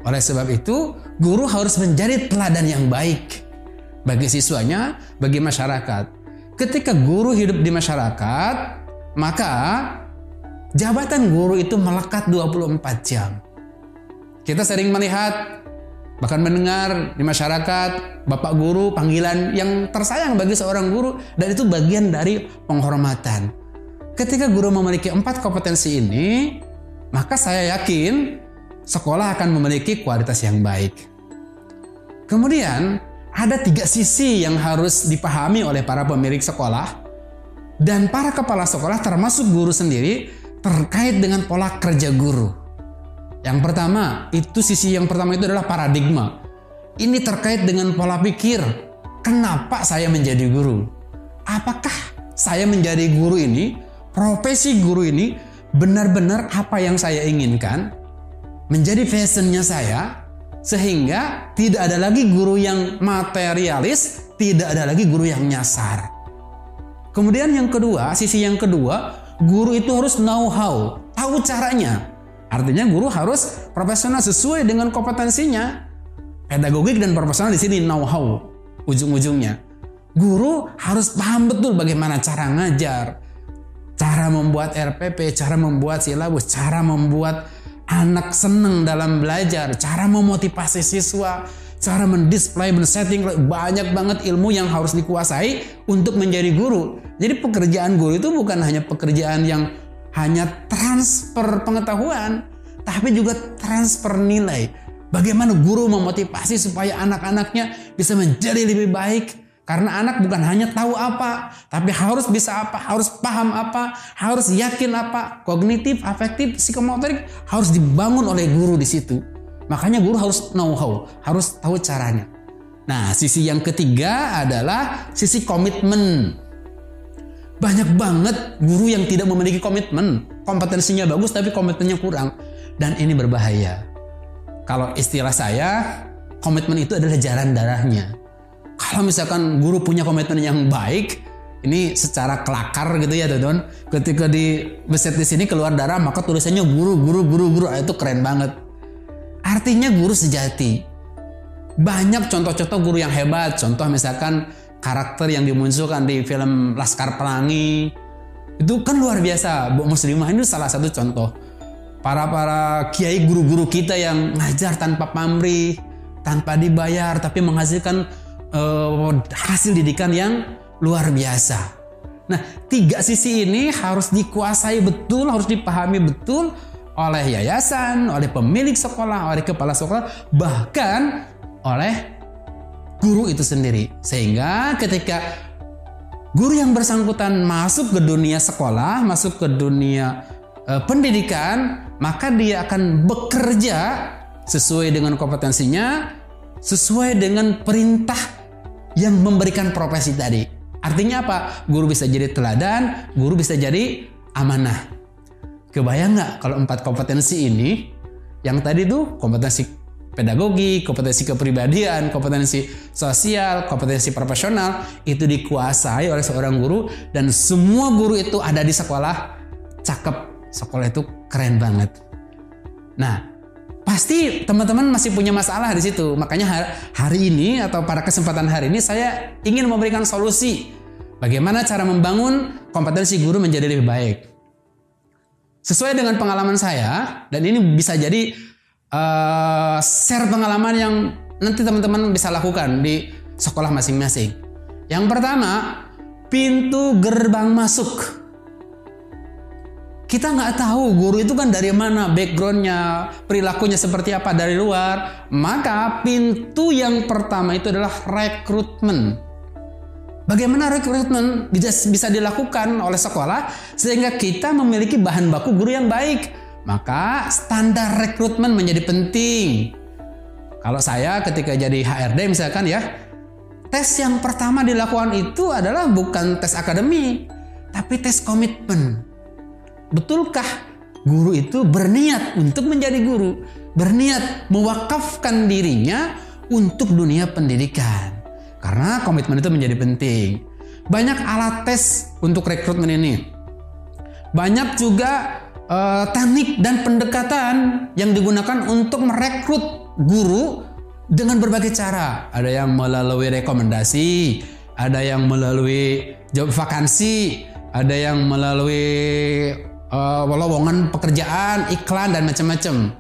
Oleh sebab itu, guru harus menjadi teladan yang baik bagi siswanya, bagi masyarakat. Ketika guru hidup di masyarakat, maka jabatan guru itu melekat 24 jam. Kita sering melihat, bahkan mendengar di masyarakat, Bapak Guru panggilan yang tersayang bagi seorang guru, dan itu bagian dari penghormatan. Ketika guru memiliki 4 kompetensi ini, maka saya yakin sekolah akan memiliki kualitas yang baik. Kemudian, ada 3 sisi yang harus dipahami oleh para pemilik sekolah dan para kepala sekolah termasuk guru sendiri terkait dengan pola kerja guru. Yang pertama, sisi yang pertama itu adalah paradigma. Ini terkait dengan pola pikir. Kenapa saya menjadi guru? Apakah saya menjadi guru ini, profesi guru ini benar-benar apa yang saya inginkan? Menjadi passionnya saya, sehingga tidak ada lagi guru yang materialis, tidak ada lagi guru yang nyasar. Kemudian yang kedua, sisi yang kedua, guru itu harus know-how, tahu caranya. Artinya guru harus profesional sesuai dengan kompetensinya. Pedagogik dan profesional di sini know-how ujung-ujungnya. Guru harus paham betul bagaimana cara ngajar, cara membuat RPP, cara membuat silabus, cara membuat anak senang dalam belajar, cara memotivasi siswa, cara mendisplay, men-setting, banyak banget ilmu yang harus dikuasai untuk menjadi guru. Jadi pekerjaan guru itu bukan hanya pekerjaan yang hanya transfer pengetahuan, tapi juga transfer nilai. Bagaimana guru memotivasi supaya anak-anaknya bisa menjadi lebih baik. Karena anak bukan hanya tahu apa, tapi harus bisa apa, harus paham apa, harus yakin apa, kognitif, afektif, psikomotorik harus dibangun oleh guru di situ. Makanya guru harus know-how, harus tahu caranya. Nah, sisi yang ketiga adalah sisi komitmen. Banyak banget guru yang tidak memiliki komitmen. Kompetensinya bagus tapi komitmennya kurang. Dan ini berbahaya. Kalau istilah saya, komitmen itu adalah jalan darahnya. Kalau misalkan guru punya komitmen yang baik, ini secara kelakar gitu ya teman-teman. Ketika dibeset di sini keluar darah, maka tulisannya guru. Itu keren banget. Artinya guru sejati. Banyak contoh-contoh guru yang hebat. Contoh misalkan karakter yang dimunculkan di film Laskar Pelangi. Itu kan luar biasa. Bu Muslimah ini salah satu contoh. Para kiai guru-guru kita yang ngajar tanpa pamrih, tanpa dibayar, tapi menghasilkan hasil didikan yang luar biasa. Nah, 3 sisi ini harus dikuasai betul, harus dipahami betul oleh yayasan, oleh pemilik sekolah, oleh kepala sekolah, bahkan oleh guru itu sendiri. Sehingga ketika guru yang bersangkutan masuk ke dunia sekolah, masuk ke dunia pendidikan, maka dia akan bekerja sesuai dengan kompetensinya, sesuai dengan perintah yang memberikan profesi tadi. Artinya apa? Guru bisa jadi teladan, guru bisa jadi amanah. Kebayang nggak kalau 4 kompetensi ini, yang tadi tuh kompetensi pedagogi, kompetensi kepribadian, kompetensi sosial, kompetensi profesional, itu dikuasai oleh seorang guru, dan semua guru itu ada di sekolah, cakep, sekolah itu keren banget. Nah, pasti teman-teman masih punya masalah di situ. Makanya hari ini atau pada kesempatan hari ini saya ingin memberikan solusi bagaimana cara membangun kompetensi guru menjadi lebih baik. Sesuai dengan pengalaman saya, dan ini bisa jadi share pengalaman yang nanti teman-teman bisa lakukan di sekolah masing-masing. Yang pertama, pintu gerbang masuk. Kita nggak tahu guru itu kan dari mana, backgroundnya, perilakunya seperti apa dari luar. Maka pintu yang pertama itu adalah rekrutmen. Bagaimana rekrutmen bisa dilakukan oleh sekolah sehingga kita memiliki bahan baku guru yang baik. Maka standar rekrutmen menjadi penting. Kalau saya ketika jadi HRD misalkan ya, tes yang pertama dilakukan itu adalah bukan tes akademik, tapi tes komitmen. Betulkah guru itu berniat untuk menjadi guru? Berniat mewakafkan dirinya untuk dunia pendidikan. Karena komitmen itu menjadi penting. Banyak alat tes untuk rekrutmen ini. Banyak juga teknik dan pendekatan yang digunakan untuk merekrut guru dengan berbagai cara. Ada yang melalui rekomendasi, ada yang melalui job vakansi, ada yang melalui lowongan pekerjaan, iklan, dan macam-macam.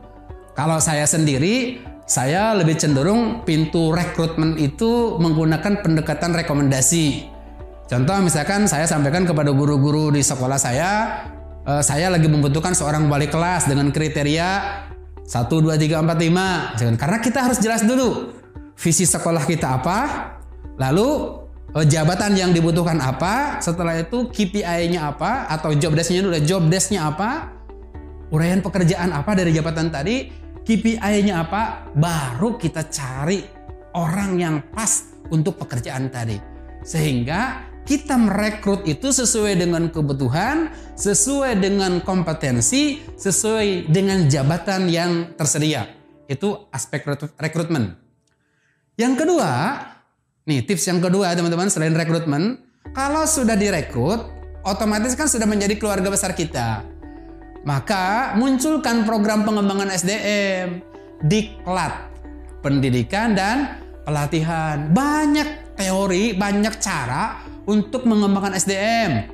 Kalau saya sendiri, saya lebih cenderung pintu rekrutmen itu menggunakan pendekatan rekomendasi. Contoh misalkan saya sampaikan kepada guru-guru di sekolah saya lagi membutuhkan seorang wali kelas dengan kriteria 1, 2, 3, 4, 5. Karena kita harus jelas dulu visi sekolah kita apa, lalu jabatan yang dibutuhkan apa, setelah itu KPI-nya apa, atau job desk-nya apa, uraian pekerjaan apa dari jabatan tadi, KPI-nya apa, baru kita cari orang yang pas untuk pekerjaan tadi. Sehingga kita merekrut itu sesuai dengan kebutuhan, sesuai dengan kompetensi, sesuai dengan jabatan yang tersedia. Itu aspek rekrutmen. Yang kedua, nih tips yang kedua teman-teman selain rekrutmen, kalau sudah direkrut, otomatis kan sudah menjadi keluarga besar kita. Maka munculkan program pengembangan SDM, diklat, pendidikan dan pelatihan. Banyak teori, banyak cara untuk mengembangkan SDM.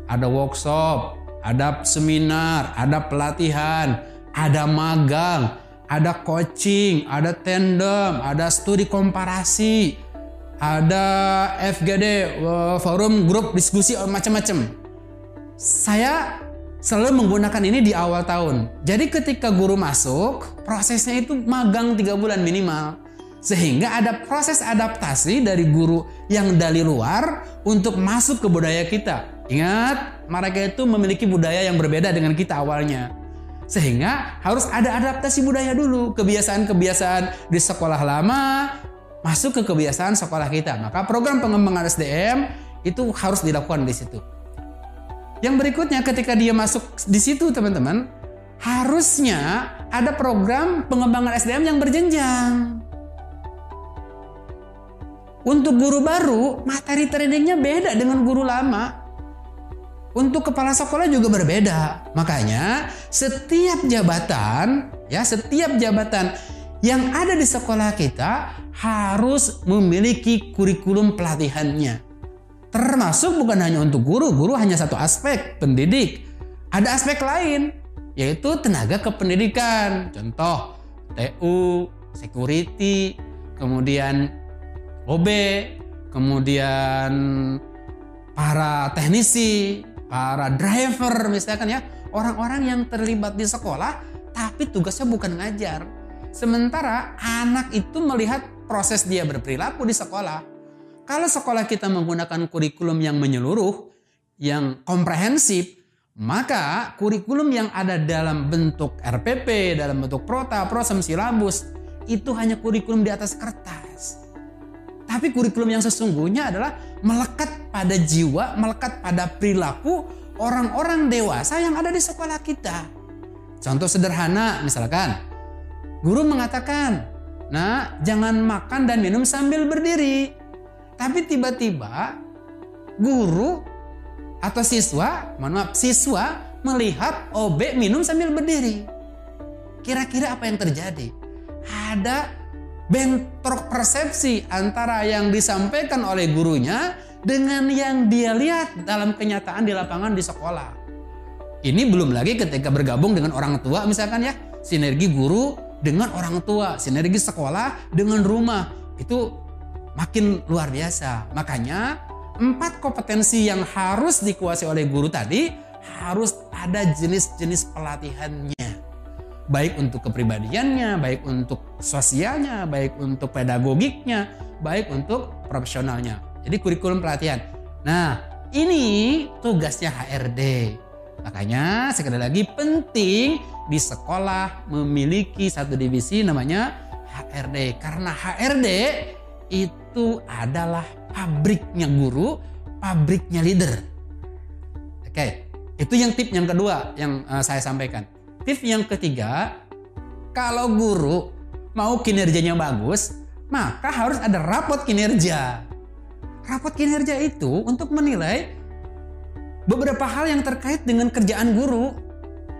Ada workshop, ada seminar, ada pelatihan, ada magang, ada coaching, ada tandem, ada studi komparasi, ada FGD, forum grup diskusi, macam-macam. Saya selalu menggunakan ini di awal tahun. Jadi ketika guru masuk, prosesnya itu magang 3 bulan minimal. Sehingga ada proses adaptasi dari guru yang dari luar untuk masuk ke budaya kita. Ingat, mereka itu memiliki budaya yang berbeda dengan kita awalnya. Sehingga harus ada adaptasi budaya dulu. Kebiasaan-kebiasaan di sekolah lama masuk ke kebiasaan sekolah kita. Maka program pengembangan SDM itu harus dilakukan di situ. Yang berikutnya ketika dia masuk di situ teman-teman, harusnya ada program pengembangan SDM yang berjenjang. Untuk guru baru, materi trainingnya beda dengan guru lama. Untuk kepala sekolah juga berbeda. Makanya setiap jabatan yang ada di sekolah kita harus memiliki kurikulum pelatihannya. Termasuk bukan hanya untuk guru hanya satu aspek, pendidik. Ada aspek lain, yaitu tenaga kependidikan. Contoh, TU, security, kemudian OB, kemudian para teknisi, para driver misalkan ya, orang-orang yang terlibat di sekolah tapi tugasnya bukan ngajar. Sementara anak itu melihat proses dia berperilaku di sekolah. Kalau sekolah kita menggunakan kurikulum yang menyeluruh, yang komprehensif, maka kurikulum yang ada dalam bentuk RPP, dalam bentuk prota, prosem, silabus, itu hanya kurikulum di atas kertas. Tapi kurikulum yang sesungguhnya adalah melekat pada jiwa, melekat pada perilaku orang-orang dewasa yang ada di sekolah kita. Contoh sederhana misalkan, guru mengatakan, nah jangan makan dan minum sambil berdiri. Tapi tiba-tiba guru atau siswa melihat OB minum sambil berdiri. Kira-kira apa yang terjadi? Ada bentrok persepsi antara yang disampaikan oleh gurunya dengan yang dia lihat dalam kenyataan di lapangan di sekolah. Ini belum lagi ketika bergabung dengan orang tua misalkan ya, sinergi guru dengan orang tua, sinergi sekolah dengan rumah, itu makin luar biasa. Makanya 4 kompetensi yang harus dikuasai oleh guru tadi harus ada jenis-jenis pelatihannya. Baik untuk kepribadiannya, baik untuk sosialnya, baik untuk pedagogiknya, baik untuk profesionalnya. Jadi kurikulum pelatihan. Nah, ini tugasnya HRD. Makanya sekali lagi penting di sekolah memiliki satu divisi namanya HRD. Karena HRD itu adalah pabriknya guru, pabriknya leader. Oke, itu yang tip yang kedua yang saya sampaikan. Tips yang ketiga, kalau guru mau kinerjanya bagus, maka harus ada rapot kinerja. Rapot kinerja itu untuk menilai beberapa hal yang terkait dengan kerjaan guru.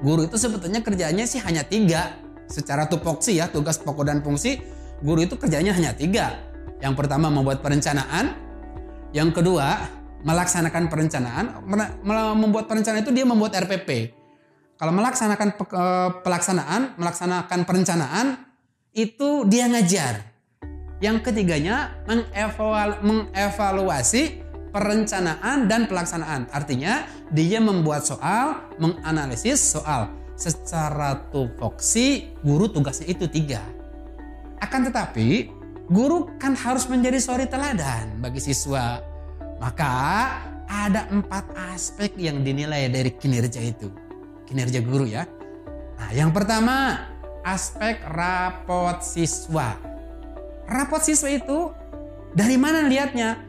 Guru itu sebetulnya kerjaannya sih hanya 3. Secara tupoksi ya, tugas pokok dan fungsi, guru itu kerjanya hanya 3. Yang pertama membuat perencanaan, yang kedua melaksanakan perencanaan. Membuat perencanaan itu dia membuat RPP. Kalau melaksanakan perencanaan itu dia ngajar. Yang ketiganya mengevaluasi perencanaan dan pelaksanaan. Artinya dia membuat soal, menganalisis soal. Secara tupoksi guru tugasnya itu 3. Akan tetapi guru kan harus menjadi suri teladan bagi siswa. Maka ada 4 aspek yang dinilai dari kinerja itu. Kinerja guru ya. Nah, yang pertama aspek rapot siswa. Rapot siswa itu dari mana lihatnya?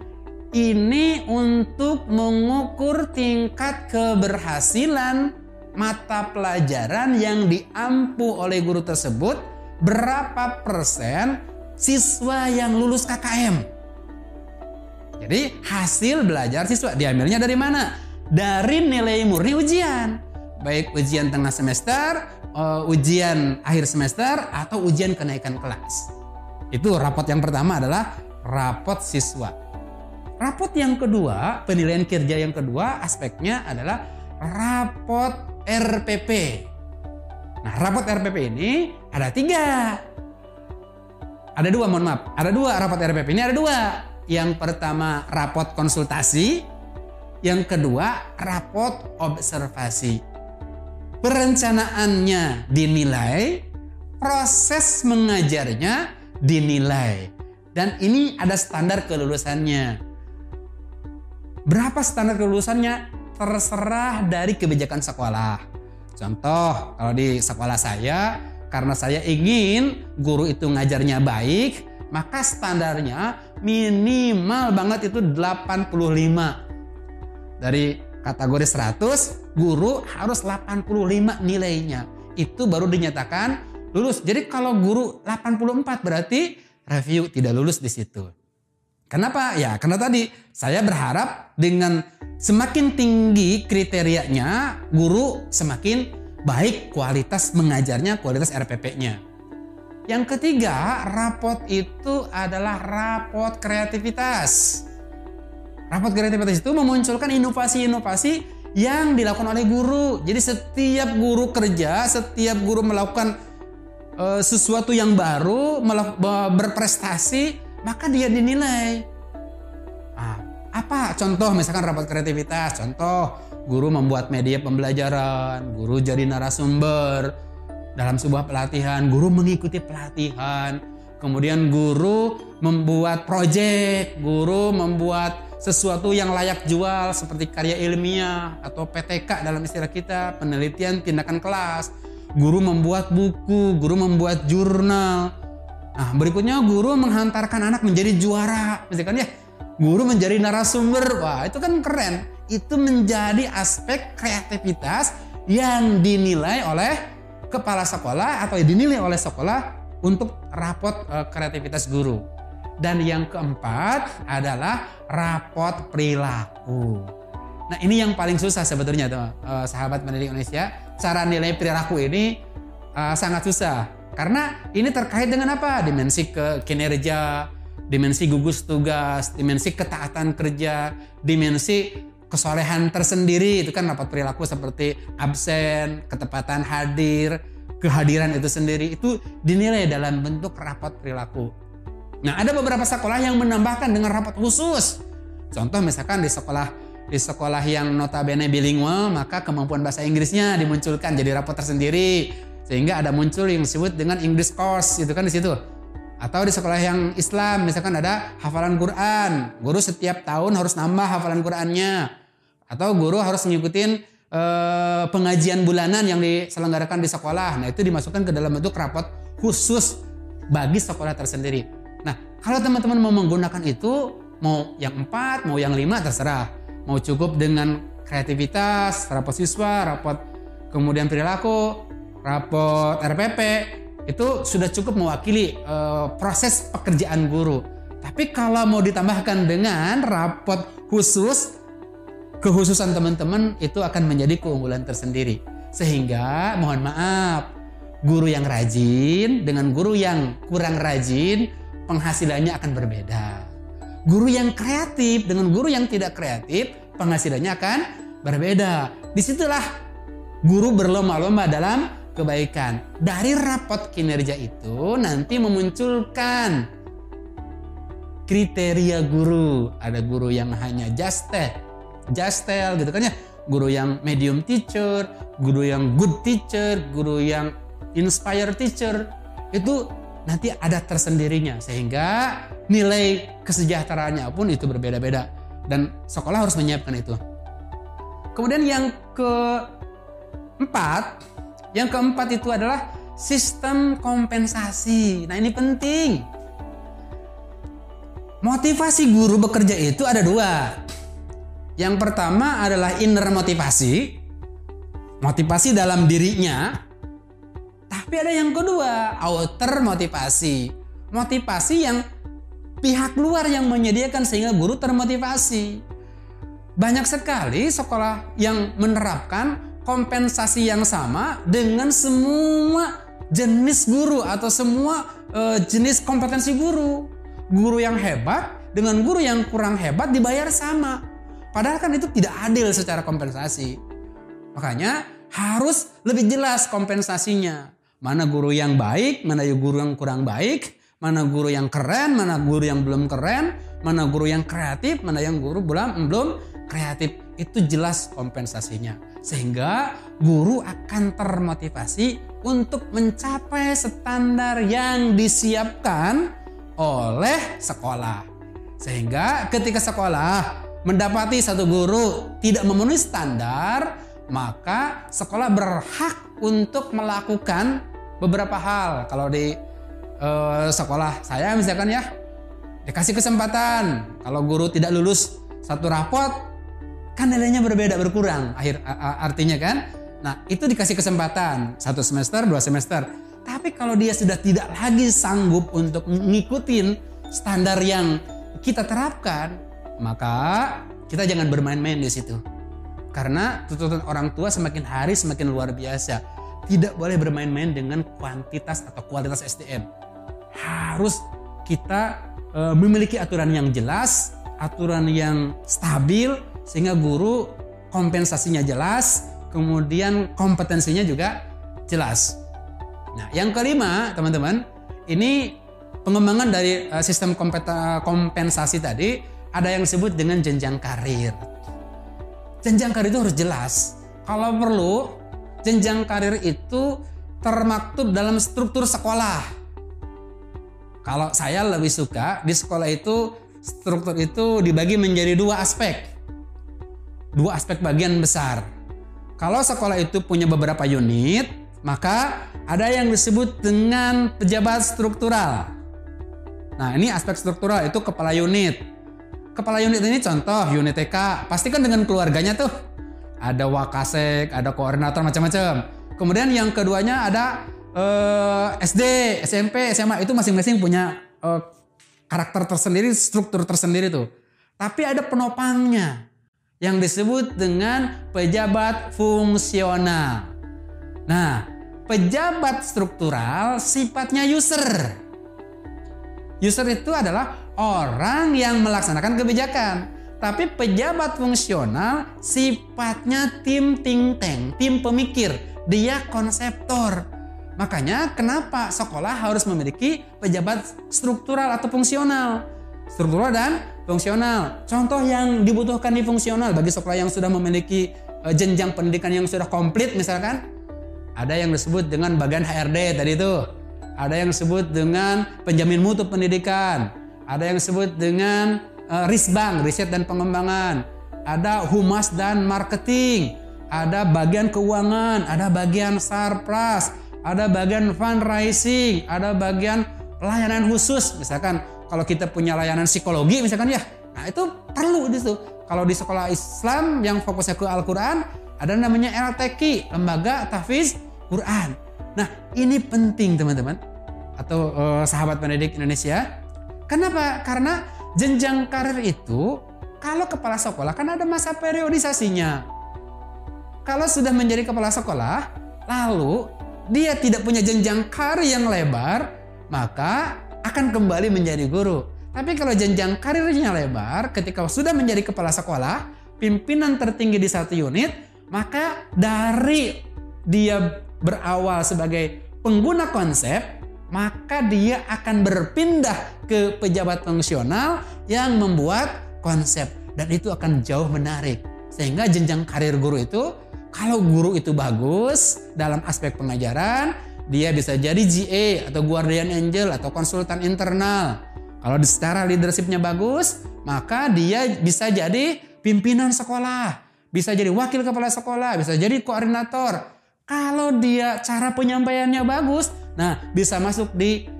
Ini untuk mengukur tingkat keberhasilan mata pelajaran yang diampu oleh guru tersebut. Berapa persen siswa yang lulus KKM. Jadi hasil belajar siswa diambilnya dari mana? Dari nilai murni ujian. Baik ujian tengah semester, ujian akhir semester, atau ujian kenaikan kelas. Itu rapot yang pertama adalah rapot siswa. Rapot yang kedua, penilaian kinerja yang kedua aspeknya adalah rapot RPP. Nah, rapot RPP ini ada 3. Ada 2, mohon maaf. Ada 2 rapot RPP ini, ada 2. Yang pertama rapot konsultasi, yang kedua rapot observasi. Perencanaannya dinilai, proses mengajarnya dinilai. Dan ini ada standar kelulusannya. Berapa standar kelulusannya? Terserah dari kebijakan sekolah. Contoh, kalau di sekolah saya, karena saya ingin guru itu ngajarnya baik, maka standarnya minimal banget itu 85. Dari kategori 100, guru harus 85 nilainya. Itu baru dinyatakan lulus. Jadi kalau guru 84 berarti review tidak lulus di situ. Kenapa? Ya karena tadi saya berharap dengan semakin tinggi kriterianya, guru semakin baik kualitas mengajarnya, kualitas RPP-nya. Yang ketiga, rapot itu adalah rapot kreativitas. Rapot kreativitas itu memunculkan inovasi-inovasi yang dilakukan oleh guru. Jadi setiap guru kerja, setiap guru melakukan sesuatu yang baru, berprestasi, maka dia dinilai. Nah, apa contoh misalkan rapat kreativitas? Contoh, guru membuat media pembelajaran, guru jadi narasumber dalam sebuah pelatihan, guru mengikuti pelatihan, kemudian guru membuat proyek, guru membuat sesuatu yang layak jual seperti karya ilmiah atau PTK dalam istilah kita, penelitian tindakan kelas. Guru membuat buku, guru membuat jurnal. Nah, berikutnya guru menghantarkan anak menjadi juara. Misalkan ya, guru menjadi narasumber. Wah, itu kan keren. Itu menjadi aspek kreativitas yang dinilai oleh kepala sekolah atau dinilai oleh sekolah untuk rapot kreativitas guru. Dan yang keempat adalah rapot perilaku. Nah, ini yang paling susah sebetulnya tuh, sahabat pendidik Indonesia. Cara nilai perilaku ini sangat susah. Karena ini terkait dengan apa? Dimensi kinerja, dimensi gugus tugas, dimensi ketaatan kerja, dimensi kesolehan tersendiri. Itu kan rapat perilaku seperti absen, ketepatan hadir, kehadiran itu sendiri. Itu dinilai dalam bentuk rapat perilaku. Nah, ada beberapa sekolah yang menambahkan dengan rapat khusus. Contoh misalkan di sekolah yang notabene bilingual, maka kemampuan bahasa Inggrisnya dimunculkan jadi rapot tersendiri. Sehingga ada muncul yang disebut dengan English course, gitu kan di situ. Atau di sekolah yang Islam, misalkan ada hafalan Quran. Guru setiap tahun harus nambah hafalan Qurannya. Atau guru harus ngikutin pengajian bulanan yang diselenggarakan di sekolah. Nah, itu dimasukkan ke dalam bentuk rapot khusus bagi sekolah tersendiri. Nah, kalau teman-teman mau menggunakan itu, mau yang 4, mau yang 5 terserah. Mau cukup dengan kreativitas, rapot siswa, rapot kemudian perilaku, rapot RPP, itu sudah cukup mewakili proses pekerjaan guru. Tapi kalau mau ditambahkan dengan rapot khusus, kekhususan teman-teman itu akan menjadi keunggulan tersendiri. Sehingga mohon maaf, guru yang rajin dengan guru yang kurang rajin, penghasilannya akan berbeda. Guru yang kreatif dengan guru yang tidak kreatif, penghasilannya akan berbeda. Disitulah guru berlomba-lomba dalam kebaikan. Dari rapot kinerja itu nanti memunculkan kriteria guru. Ada guru yang hanya justel gitu kan ya. Guru yang medium teacher, guru yang good teacher, guru yang inspire teacher. Itu nanti ada tersendirinya, sehingga nilai kesejahteraannya pun itu berbeda-beda dan sekolah harus menyiapkan itu. Kemudian yang keempat itu adalah sistem kompensasi. Nah, ini penting. Motivasi guru bekerja itu ada 2. Yang pertama adalah inner motivasi, motivasi dalam dirinya. Tapi ada yang kedua, outer motivasi. Motivasi yang pihak luar yang menyediakan sehingga guru termotivasi. Banyak sekali sekolah yang menerapkan kompensasi yang sama dengan semua jenis guru atau semua jenis kompetensi guru. Guru yang hebat dengan guru yang kurang hebat dibayar sama. Padahal kan itu tidak adil secara kompensasi. Makanya harus lebih jelas kompensasinya. Mana guru yang baik, mana guru yang kurang baik, mana guru yang keren, mana guru yang belum keren, mana guru yang kreatif, mana yang guru belum kreatif. Itu jelas kompensasinya. Sehingga guru akan termotivasi untuk mencapai standar yang disiapkan oleh sekolah. Sehingga ketika sekolah mendapati satu guru tidak memenuhi standar, maka sekolah berhak untuk melakukan beberapa hal. Kalau di sekolah saya misalkan ya, dikasih kesempatan kalau guru tidak lulus satu rapot, kan nilainya berbeda, berkurang artinya kan. Nah itu dikasih kesempatan 1 semester, 2 semester. Tapi kalau dia sudah tidak lagi sanggup untuk ngikutin standar yang kita terapkan, maka kita jangan bermain-main di situ. Karena tuntutan orang tua semakin hari semakin luar biasa. Tidak boleh bermain-main dengan kuantitas atau kualitas SDM. Harus kita memiliki aturan yang jelas, aturan yang stabil, sehingga guru kompensasinya jelas, kemudian kompetensinya juga jelas. Nah, yang kelima, teman-teman, ini pengembangan dari sistem kompensasi tadi, ada yang disebut dengan jenjang karir. Jenjang karir itu harus jelas. Kalau perlu, jenjang karir itu termaktub dalam struktur sekolah. Kalau saya lebih suka di sekolah itu, struktur itu dibagi menjadi 2 aspek. 2 aspek bagian besar. Kalau sekolah itu punya beberapa unit, maka ada yang disebut dengan pejabat struktural. Nah, ini aspek struktural itu kepala unit. Kepala unit ini contoh unit TK, pasti kan dengan keluarganya tuh. Ada wakasek, ada koordinator macam-macam. Kemudian yang keduanya ada SD, SMP, SMA, itu masing-masing punya karakter tersendiri, struktur tersendiri tuh. Tapi ada penopangnya yang disebut dengan pejabat fungsional. Nah, pejabat struktural sifatnya user. User itu adalah orang yang melaksanakan kebijakan. Tapi pejabat fungsional sifatnya tim think tank, tim pemikir. Dia konseptor. Makanya kenapa sekolah harus memiliki pejabat struktural atau fungsional. Struktural dan fungsional. Contoh yang dibutuhkan di fungsional bagi sekolah yang sudah memiliki jenjang pendidikan yang sudah komplit misalkan. Ada yang disebut dengan bagian HRD tadi itu. Ada yang disebut dengan penjamin mutu pendidikan. Ada yang disebut dengan Risbang, riset dan pengembangan. Ada humas dan marketing. Ada bagian keuangan, ada bagian sarpras, ada bagian fundraising, ada bagian pelayanan khusus. Misalkan kalau kita punya layanan psikologi misalkan ya. Nah itu perlu di situ. Kalau di sekolah Islam yang fokusnya ke Al-Quran, ada namanya LTQ, Lembaga Tahfiz Quran. Nah ini penting teman-teman atau sahabat pendidik Indonesia. Kenapa? Karena jenjang karir itu kalau kepala sekolah kan ada masa periodisasinya. Kalau sudah menjadi kepala sekolah lalu dia tidak punya jenjang karir yang lebar, maka akan kembali menjadi guru. Tapi kalau jenjang karirnya lebar, ketika sudah menjadi kepala sekolah, pimpinan tertinggi di satu unit, maka dari dia berawal sebagai pengguna konsep, maka dia akan berpindah ke pejabat fungsional yang membuat konsep. Dan itu akan jauh menarik. Sehingga jenjang karir guru itu, kalau guru itu bagus dalam aspek pengajaran, dia bisa jadi GA atau guardian angel atau konsultan internal. Kalau secara leadershipnya bagus, maka dia bisa jadi pimpinan sekolah, bisa jadi wakil kepala sekolah, bisa jadi koordinator. Kalau dia cara penyampaiannya bagus, nah bisa masuk di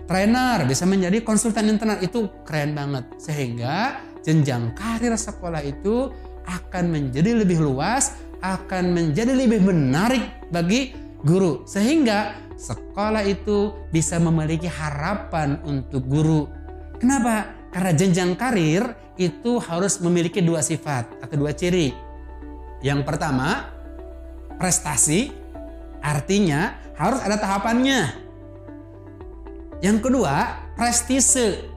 trainer, bisa menjadi konsultan internal, itu keren banget. Sehingga jenjang karir sekolah itu akan menjadi lebih luas, akan menjadi lebih menarik bagi guru. Sehingga sekolah itu bisa memiliki harapan untuk guru. Kenapa? Karena jenjang karir itu harus memiliki 2 sifat atau 2 ciri. Yang pertama, prestasi, artinya harus ada tahapannya. Yang kedua, prestise.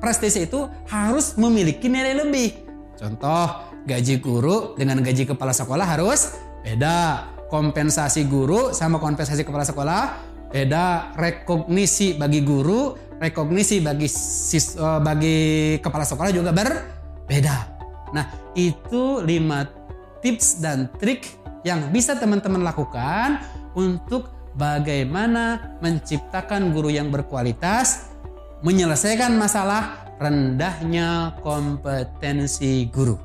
Prestise itu harus memiliki nilai lebih. Contoh, gaji guru dengan gaji kepala sekolah harus beda. Kompensasi guru sama kompensasi kepala sekolah beda. Rekognisi bagi guru, rekognisi bagi kepala sekolah juga berbeda. Nah, itu 5 tips dan trik yang bisa teman-teman lakukan untuk bagaimana menciptakan guru yang berkualitas, menyelesaikan masalah rendahnya kompetensi guru.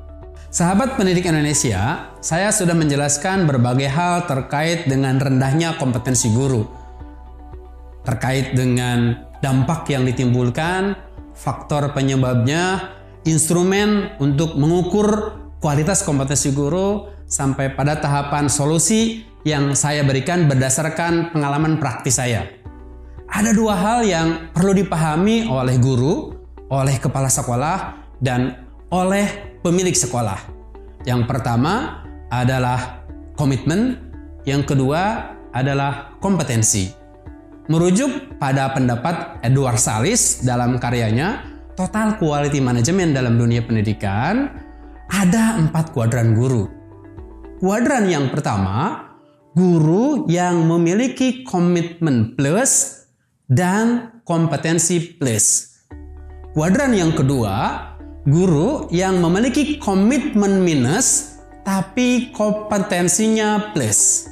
Sahabat pendidik Indonesia, saya sudah menjelaskan berbagai hal terkait dengan rendahnya kompetensi guru. Terkait dengan dampak yang ditimbulkan, faktor penyebabnya, instrumen untuk mengukur kualitas kompetensi guru sampai pada tahapan solusi yang saya berikan berdasarkan pengalaman praktis saya. Ada dua hal yang perlu dipahami oleh guru, oleh kepala sekolah, dan oleh pemilik sekolah. Yang pertama adalah komitmen, yang kedua adalah kompetensi. Merujuk pada pendapat Edward Salis dalam karyanya Total Quality Management dalam dunia pendidikan, ada 4 kuadran guru. Kuadran yang pertama, guru yang memiliki komitmen plus dan kompetensi plus. Kuadran yang kedua, guru yang memiliki komitmen minus tapi kompetensinya plus.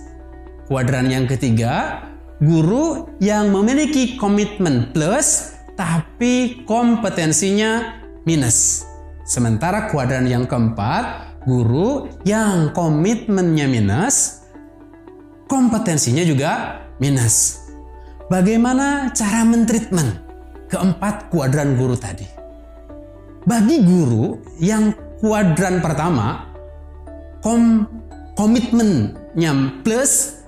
Kuadran yang ketiga, guru yang memiliki komitmen plus tapi kompetensinya minus. Sementara kuadran yang keempat, guru yang komitmennya minus, kompetensinya juga minus. Bagaimana cara mentreatment keempat kuadran guru tadi? Bagi guru yang kuadran pertama, komitmennya plus,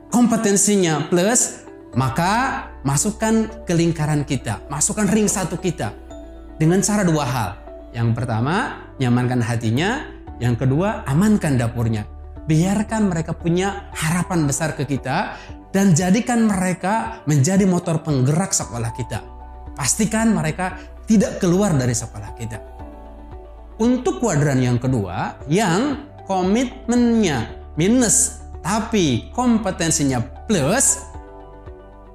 kompetensinya plus, maka masukkan ke lingkaran kita, masukkan ring 1 kita dengan cara 2 hal. Yang pertama, nyamankan hatinya. Yang kedua, amankan dapurnya. Biarkan mereka punya harapan besar ke kita dan jadikan mereka menjadi motor penggerak sekolah kita. Pastikan mereka tidak keluar dari sekolah kita. Untuk kuadran yang kedua, yang komitmennya minus tapi kompetensinya plus,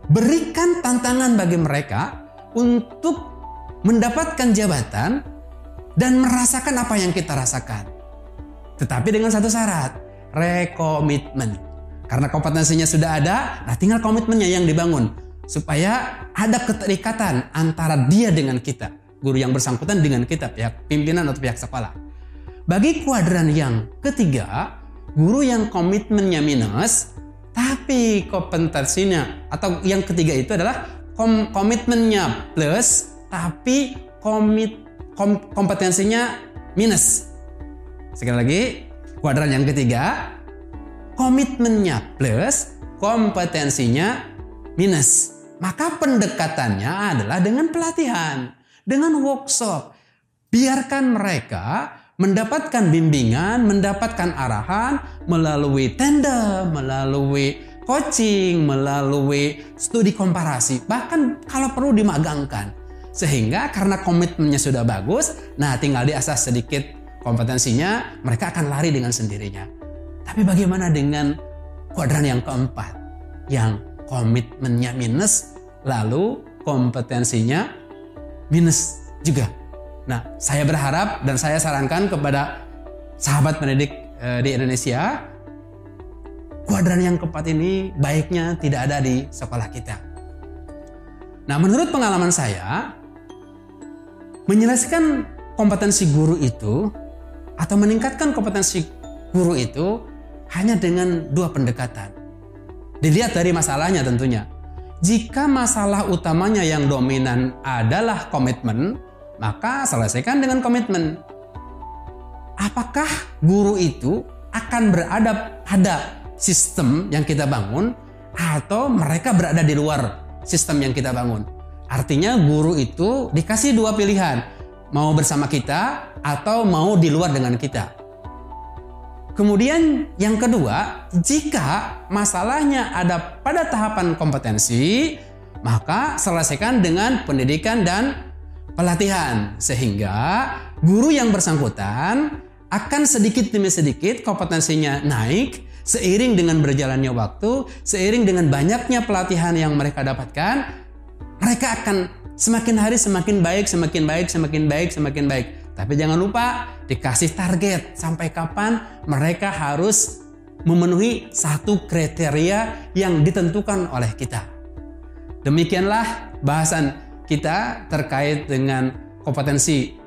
berikan tantangan bagi mereka untuk mendapatkan jabatan dan merasakan apa yang kita rasakan. Tetapi dengan satu syarat, rekomitmen. Karena kompetensinya sudah ada, nah tinggal komitmennya yang dibangun. Supaya ada keterikatan antara dia dengan kita. Guru yang bersangkutan dengan kita, pihak pimpinan atau pihak sekolah. Bagi kuadran yang ketiga, guru yang komitmennya minus, tapi kompetensinya, atau yang ketiga itu adalah komitmennya plus, tapi kompetensinya minus. Sekali lagi, kuadran yang ketiga, komitmennya plus, kompetensinya minus. Maka pendekatannya adalah dengan pelatihan, dengan workshop. Biarkan mereka mendapatkan bimbingan, mendapatkan arahan melalui tandem, melalui coaching, melalui studi komparasi, bahkan kalau perlu dimagangkan. Sehingga karena komitmennya sudah bagus, nah tinggal diasah sedikit kompetensinya, mereka akan lari dengan sendirinya. Tapi bagaimana dengan kuadran yang keempat, yang komitmennya minus, lalu kompetensinya minus juga? Nah, saya berharap dan saya sarankan kepada sahabat pendidik di Indonesia, kuadran yang keempat ini baiknya tidak ada di sekolah kita. Nah, menurut pengalaman saya, menyelesaikan kompetensi guru itu atau meningkatkan kompetensi guru itu hanya dengan 2 pendekatan. Dilihat dari masalahnya tentunya. Jika masalah utamanya yang dominan adalah komitmen, maka selesaikan dengan komitmen. Apakah guru itu akan berada pada sistem yang kita bangun atau mereka berada di luar sistem yang kita bangun? Artinya guru itu dikasih 2 pilihan, mau bersama kita atau mau di luar dengan kita. Kemudian yang kedua, jika masalahnya ada pada tahapan kompetensi, maka selesaikan dengan pendidikan dan pelatihan, sehingga guru yang bersangkutan akan sedikit demi sedikit kompetensinya naik seiring dengan berjalannya waktu, seiring dengan banyaknya pelatihan yang mereka dapatkan, mereka akan semakin hari semakin baik, semakin baik, semakin baik, semakin baik. Tapi jangan lupa dikasih target sampai kapan mereka harus memenuhi 1 kriteria yang ditentukan oleh kita. Demikianlah bahasan kita terkait dengan kompetensi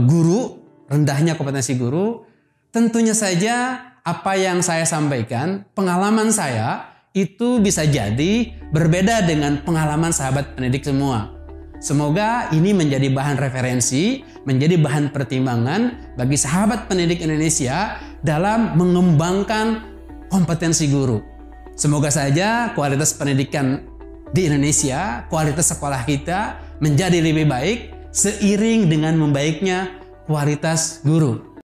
guru, rendahnya kompetensi guru. Tentunya saja apa yang saya sampaikan, pengalaman saya itu bisa jadi berbeda dengan pengalaman sahabat pendidik semua. Semoga ini menjadi bahan referensi menjadi bahan pertimbangan bagi sahabat pendidik Indonesia dalam mengembangkan kompetensi guru. Semoga saja kualitas pendidikan di Indonesia, kualitas sekolah kita menjadi lebih baik seiring dengan membaiknya kualitas guru.